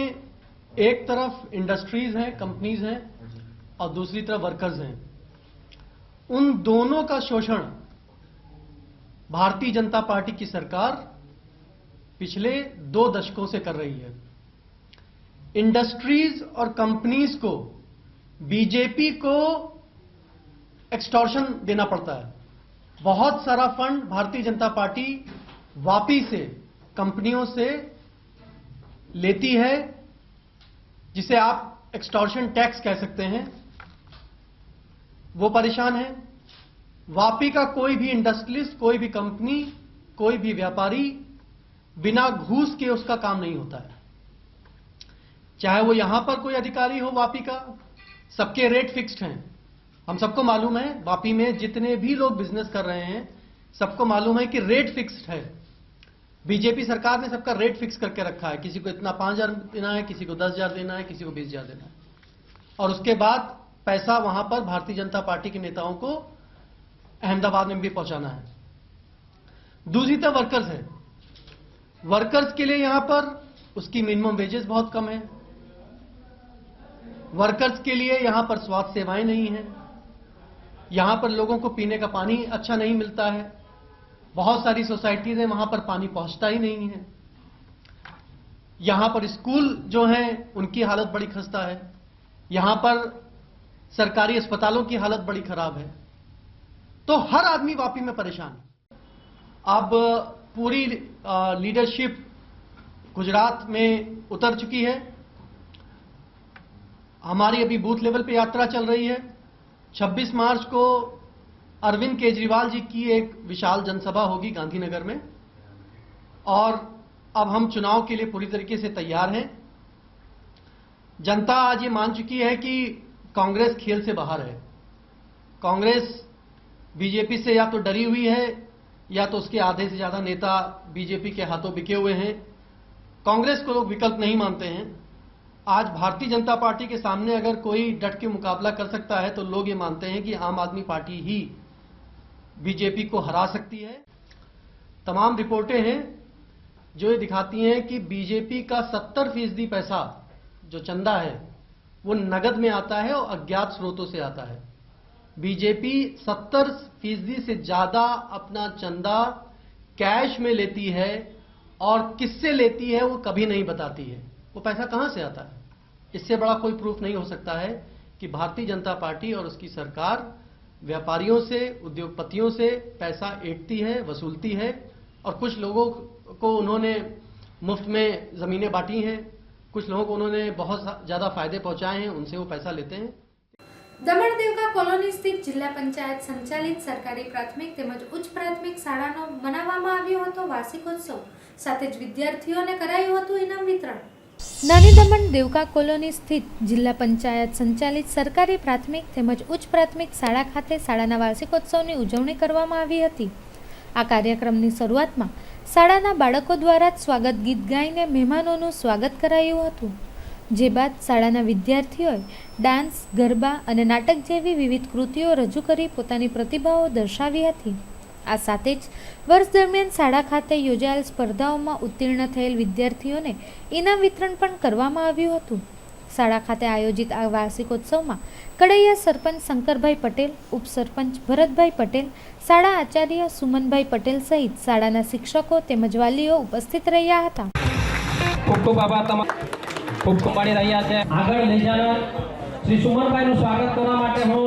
एक तरफ इंडस्ट्रीज हैं, कंपनीज हैं और दूसरी तरफ वर्कर्स हैं। उन दोनों का शोषण भारतीय जनता पार्टी की सरकार पिछले 2 दशकों से कर रही है। इंडस्ट्रीज और कंपनीज को बीजेपी को एक्सटॉर्शन देना पड़ता है। बहुत सारा फंड भारतीय जनता पार्टी वापी से कंपनियों से लेती है, जिसे आप एक्सटॉर्शन टैक्स कह सकते हैं। वो परेशान है। वापी का कोई भी इंडस्ट्रियलिस्ट, कोई भी कंपनी, कोई भी व्यापारी बिना घूस के उसका काम नहीं होता है। चाहे वो यहां पर कोई अधिकारी हो वापी का, सबके रेट फिक्स्ड हैं। हम सबको मालूम है वापी में जितने भी लोग बिजनेस कर रहे हैं सबको मालूम है कि रेट फिक्स्ड है। बीजेपी सरकार ने सबका रेट फिक्स करके रखा है, किसी को इतना 5,000 देना है, किसी को 10,000 देना है, किसी को 20,000 देना है, और उसके बाद पैसा वहां पर भारतीय जनता पार्टी के नेताओं को अहमदाबाद में भी पहुंचाना है। दूसरी तरफ वर्कर्स है। वर्कर्स के लिए यहां पर उसकी मिनिमम वेजेस बहुत कम है। वर्कर्स के लिए यहां पर स्वास्थ्य सेवाएं नहीं है। यहां पर लोगों को पीने का पानी अच्छा नहीं मिलता है। बहुत सारी सोसाइटीज हैं वहां पर पानी पहुंचता ही नहीं है। यहां पर स्कूल जो हैं उनकी हालत बड़ी खस्ता है। यहां पर सरकारी अस्पतालों की हालत बड़ी खराब है। तो हर आदमी वापी में परेशान है। अब पूरी लीडरशिप गुजरात में उतर चुकी है। हमारी अभी बूथ लेवल पे यात्रा चल रही है। 26 मार्च को अरविंद केजरीवाल जी की एक विशाल जनसभा होगी गांधीनगर में, और अब हम चुनाव के लिए पूरी तरीके से तैयार हैं। जनता आज ये मान चुकी है कि कांग्रेस खेल से बाहर है। कांग्रेस बीजेपी से या तो डरी हुई है या तो उसके आधे से ज्यादा नेता बीजेपी के हाथों बिके हुए हैं। कांग्रेस को लोग विकल्प नहीं मानते हैं। आज भारतीय जनता पार्टी के सामने अगर कोई डट के मुकाबला कर सकता है तो लोग ये मानते हैं कि आम आदमी पार्टी ही बीजेपी को हरा सकती है। तमाम रिपोर्टें हैं जो ये दिखाती हैं कि बीजेपी का 70% पैसा जो चंदा है वो नगद में आता है और अज्ञात स्रोतों से आता है। बीजेपी 70% से ज्यादा अपना चंदा कैश में लेती है, और किससे लेती है वो कभी नहीं बताती है। वो पैसा कहां से आता है? इससे बड़ा कोई प्रूफ नहीं हो सकता है कि भारतीय जनता पार्टी और उसकी सरकार व्यापारियों से, उद्योगपतियों से पैसा ऐंठती है, वसूलती है और कुछ लोगों को उन्होंने मुफ्त में ज़मीनें बांटी हैं, कुछ लोगों को उन्होंने बहुत ज़्यादा फायदे पहुंचाए हैं, उनसे वो पैसा लेते हैं। દમણ દેવકા કોલોની સ્થિત જિલ્લા પંચાયત સંચાલિત સરકારી પ્રાથમિક તેમજ ઉચ્ચ પ્રાથમિક શાળાનો મનાવવામાં આવ્યો હતો વાર્ષિકોત્સવ, સાથે જ વિદ્યાર્થીઓને કરાયું હતું ઇનામ વિતરણ। નાની દમણ દેવકા કોલોની સ્થિત જિલ્લા પંચાયત સંચાલિત સરકારી પ્રાથમિક તેમજ ઉચ્ચ પ્રાથમિક શાળા ખાતે શાળાના વાર્ષિકોત્સવની ઉજવણી કરવામાં આવી હતી। આ કાર્યક્રમની શરૂઆતમાં શાળાના બાળકો દ્વારા જ સ્વાગત ગીત ગાઈને મહેમાનોનું સ્વાગત કરાયું હતું, જે બાદ શાળાના વિદ્યાર્થીઓએ ડાન્સ, ગરબા અને નાટક જેવી વિવિધ કૃતિઓ રજૂ કરી પોતાની પ્રતિભાઓ દર્શાવી હતી। આ સાથે જ વર્ષ દરમિયાન શાળા ખાતે યોજાયેલ સ્પર્ધાઓમાં ઉત્તીર્ણ થયેલ વિદ્યાર્થીઓને ઇનામ વિતરણ પણ કરવામાં આવ્યું હતું। શાળા ખાતે આયોજિત આ વાર્ષિકોત્સવમાં કડૈયા સરપંચ શંકરભાઈ પટેલ, ઉપસરપંચ ભરતભાઈ પટેલ, શાળા આચાર્ય સુમનભાઈ પટેલ સહિત શાળાના શિક્ષકો તેમજ વાલીઓ ઉપસ્થિત રહ્યા હતા। ખૂબ ખૂબ આભાર તમારો, ખૂબ ખૂબ પાડી રહ્યા છે। આગળ લઈ જનાર શ્રી સુમનભાઈનું સ્વાગત કરવા માટે હું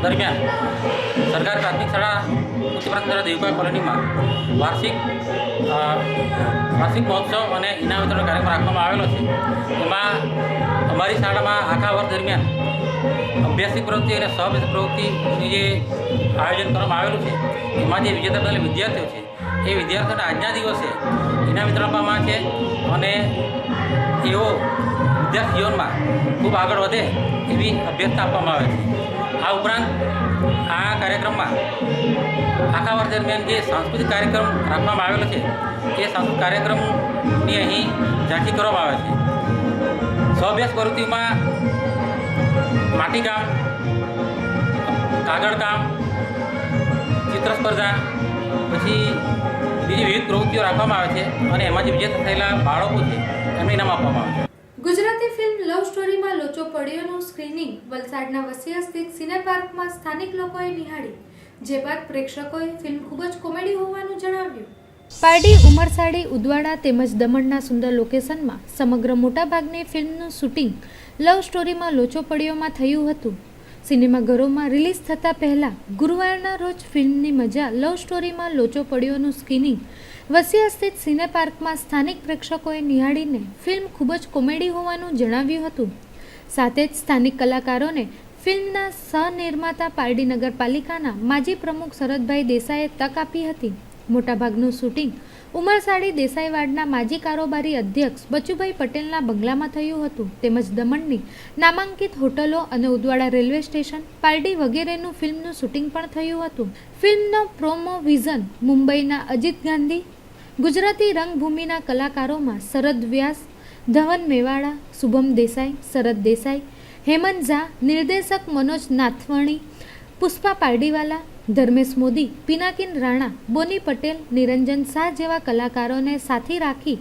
દરમિયાન સરકારી પ્રાથમિક શાળા ઉચ્ચ પ્રાથમિક શાળા દેવકા કોલોનીમાં વાર્ષિક મહોત્સવ અને ઇનામ વિતરણ કાર્યક્રમ રાખવામાં આવેલો છે। એમાં અમારી શાળામાં આખા વર્ષ દરમિયાન અભ્યાસિક પ્રવૃત્તિ અને સહઅભ્યાસિક પ્રવૃત્તિનું જે આયોજન કરવામાં આવેલું છે, એમાં જે વિજેતા બનેલા વિદ્યાર્થીઓ છે એ વિદ્યાર્થીઓને આજના દિવસે ઇનામ વિતરણ આપવામાં આવે છે અને એઓ વિદ્યાર્થી જીવનમાં ખૂબ આગળ વધે એવી અભ્યર્થના આપવામાં આવે છે। આ ઉપરાંત આ કાર્યક્રમમાં આખા વર્ષ દરમિયાન જે સાંસ્કૃતિક કાર્યક્રમ રાખવામાં આવેલો છે એ સાંસ્કૃતિક કાર્યક્રમની અહીં ઝાંખી કરવામાં આવે છે। સ્વઅભ્યાસ પ્રવૃત્તિમાં માટીકામ, કાગળકામ, ચિત્ર સ્પર્ધા, પછી બીજી વિવિધ પ્રવૃત્તિઓ રાખવામાં આવે છે અને એમાં જે વિજેતા થયેલા બાળકો છે એમને ઇનામ આપવામાં આવે છે। ગુજરાતી ફિલ્મ લવ સ્ટોરીમાં લોચો પડ્યોનું સ્ક્રીનિંગ વલસાડના વસિયા સ્થિત સિને પાર્કમાં સ્થાનિક લોકોએ નિહાળી, જે બાદ પ્રેક્ષકોએ ફિલ્મ ખૂબ જ કોમેડી હોવાનું જણાવ્યું। પારડી, ઉમરસાડી, ઉદવાડા તેમજ દમણના સુંદર લોકેશનમાં સમગ્ર મોટાભાગની ફિલ્મનું શૂટિંગ લવ સ્ટોરીમાં લોચો પડ્યોમાં થયું હતું। સિનેમાઘરોમાં રિલીઝ થતાં પહેલાં ગુરુવારના રોજ ફિલ્મની મજા લવ સ્ટોરીમાં લોચો પડ્યોનું સ્ક્રીનિંગ વસિયા સ્થિત સિને પાર્કમાં સ્થાનિક પ્રેક્ષકોએ નિહાળીને ફિલ્મ ખૂબ જ કોમેડી હોવાનું જણાવ્યું હતું। સાથે જ સ્થાનિક કલાકારોને ફિલ્મના સહનિર્માતા પારડી નગરપાલિકાના માજી પ્રમુખ શરદભાઈ દેસાઈએ તક આપી હતી। મોટાભાગનું શૂટિંગ ઉમરસાડી દેસાઈવાડના માજી કારોબારી અધ્યક્ષ બચુભાઈ પટેલના બંગલામાં થયું હતું, તેમજ દમણની નામાંકિત હોટલો અને ઉદવાડા રેલવે સ્ટેશન, પારડી વગેરેનું ફિલ્મનું શૂટિંગ પણ થયું હતું। ફિલ્મનો પ્રોમો વિઝન મુંબઈના અજીત ગાંધી, ગુજરાતી રંગભૂમિના કલાકારોમાં શરદ વ્યાસ, ધવન મેવાડા, શુભમ દેસાઈ, શરદ દેસાઈ, હેમંત ઝા, નિર્દેશક મનોજ નાથવાણી, પુષ્પા પારડીવાલા, ધર્મેશ મોદી, પિનાકિન રાણા, બોની પટેલ, નિરંજન શાહ જેવા કલાકારોને સાથી રાખી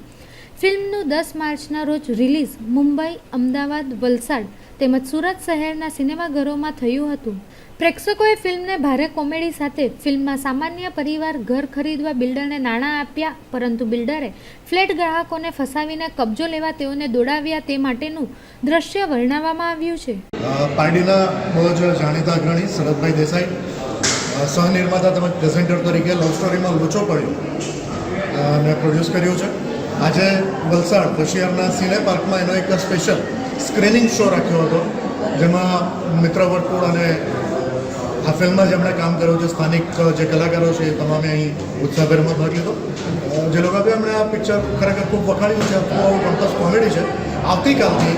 ફિલ્મનું 10 માર્ચના રોજ રિલીઝ મુંબઈ, અમદાવાદ, વલસાડ તેમજ સુરત શહેરના સિનેમાઘરોમાં થયું હતું. પ્રેક્ષકોએ ફિલ્મને ભારે કોમેડી સાથે ફિલ્મમાં સામાન્ય પરિવાર ઘર ખરીદવા બિલ્ડરને નાણાં આપ્યા, પરંતુ બિલ્ડરે ફ્લેટ ગ્રાહકોને ફસાવીને કબજો લેવા તેઓને દોડાવ્યા તે માટેનું દ્રશ્ય વર્ણવવામાં આવ્યું છે. પાર્ટીના બહુ જ જાણીતા અગ્રણી શરદભાઈ દેસાઈ સહનિર્માતા તેમજ પ્રેઝેન્ટર તરીકે લવ સ્ટોરીમાં લોચો પડ્યો મેં પ્રોડ્યુસ કર્યું છે. આજે વલસાડ હોશિયારના સિને પાર્કમાં એનો એક સ્પેશિયલ સ્ક્રીનિંગ શો રાખ્યો હતો, જેમાં મિત્ર વર્તુળ અને આ ફિલ્મમાં જેમણે કામ કર્યું છે સ્થાનિક જે કલાકારો છે એ તમામે અહીં ઉત્સાહભેરમાં ભાગ લીધો. જે લોકો બી એમણે આ પિક્ચર ખરેખર ખૂબ વખાણ્યું છે. ખૂબ કમ્પસ કોમેડી છે. આવતીકાલથી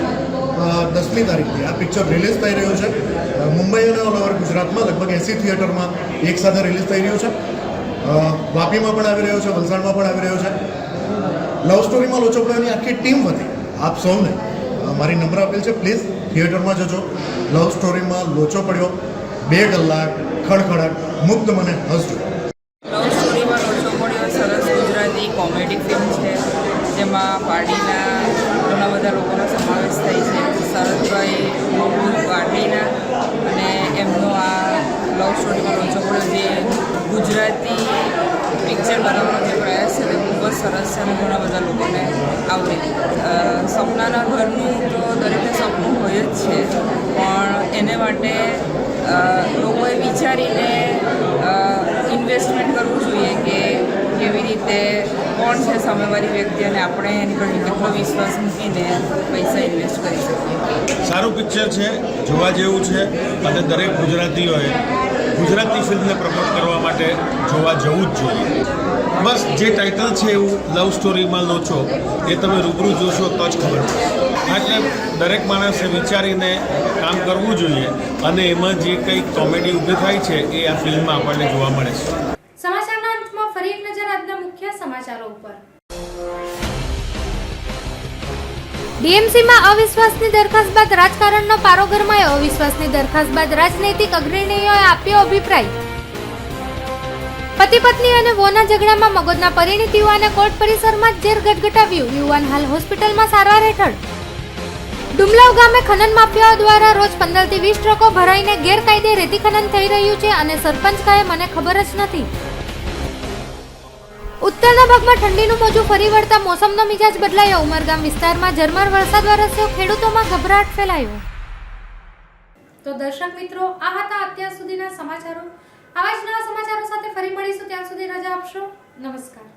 10મી તારીખથી આ પિક્ચર રિલીઝ થઈ રહ્યું છે. મુંબઈ અને ઓલ ઓવર ગુજરાતમાં લગભગ 80 થિયેટરમાં એકસાથે રિલીઝ થઈ રહ્યું છે. વાપીમાં પણ આવી રહ્યું છે, વલસાડમાં પણ આવી રહ્યું છે. લવ સ્ટોરીમાં લોચો પડ્યોની આખી ટીમ વતી આપ સૌને મારી નમ્ર અપીલ છે, પ્લીઝ થિયેટરમાં જજો. લવ સ્ટોરીમાં લોચો પડ્યો 2 કલાક ખડખડાટ મુક્ત મને હસજો. લવ સ્ટોરીમાં લોચો પડ્યો સરસ ગુજરાતી કોમેડી ફિલ્મ છે, જેમાં પાર્ટીના ઘણા બધા લોકોનો સમાવેશ થાય છે. શરદભાઈ પાર્ટીના અને એમનો આ લવ સ્ટોરીમાં લોચો પડ્યો જે ગુજરાતી પિક્ચર બનાવવાનો જે પ્રયાસ છે તે ખૂબ જ સરસ છે અને ઘણા બધા લોકોને આવડે. સપનાના ઘરનું તો દરેકને સપનું હોય જ છે, પણ એને માટે લોકોએ વિચારીને ઇન્વેસ્ટમેન્ટ કરવું જોઈએ કે કેવી રીતે કોણ છે સામેવાળી વ્યક્તિ અને આપણે એની પર કેટલો વિશ્વાસ મૂકીને પૈસા ઇન્વેસ્ટ કરી શકીએ. સારું પિક્ચર છે, જોવા જેવું છે અને દરેક ગુજરાતીઓએ ગુજરાતી ફિલ્મને પ્રમોટ કરવા માટે જોવા જવું જ જોઈએ. બસ જે ટાઇટલ છે એવું લવ સ્ટોરીમાં લોચો એ તમે રૂબરૂ જોશો તો જ ખબર પડે. એટલે દરેક માણસે વિચારીને કામ કરવું જોઈએ અને એમાં જે કંઈ કોમેડી ઊભી થાય છે એ આ ફિલ્મમાં આપણને જોવા મળે છે. સમાચારના અંતમાં ફરી એક નજર આજના મુખ્ય સમાચારો ઉપર. ડીએમસીમાં અવિશ્વાસની દરખાસ્ત બાદ રાજકારણનો પારો ગરમાયો. અવિશ્વાસની દરખાસ્ત બાદ રાજનૈતિક અગ્રણીઓએ આપ્યો અભિપ્રાય. પતિ પત્ની અને વોના ઝઘડામાં મગજના પરિણીત યુવાને કોર્ટ પરિસરમાં જ ઝેર ગટગટાવ્યું. યુવાન હાલ હોસ્પિટલમાં સારવાર હેઠળ. ડુમલાવ ગામે ખનન માફિયાઓ દ્વારા રોજ 15 થી 20 ટ્રકો ભરાઈને ગેરકાયદે રેતી ખનન થઈ રહ્યું છે અને સરપંચ કહે મને ખબર જ નથી. ઉત્તરના ભાગમાં ઠંડીનું મોજું ફરી વળતા મોસમનો મિજાજ બદલાયો. ઉમરગામ વિસ્તારમાં ઝરમર વરસાદ વરસ્યો, ખેડૂતોમાં ગભરાટ ફેલાયો. તો દર્શક મિત્રો, આ હતા અત્યાર સુધીના સમાચારો. આવા જ નવા સમાચારો સાથે ફરી મળીશું. ત્યાં સુધી રજા આપશો. નમસ્કાર.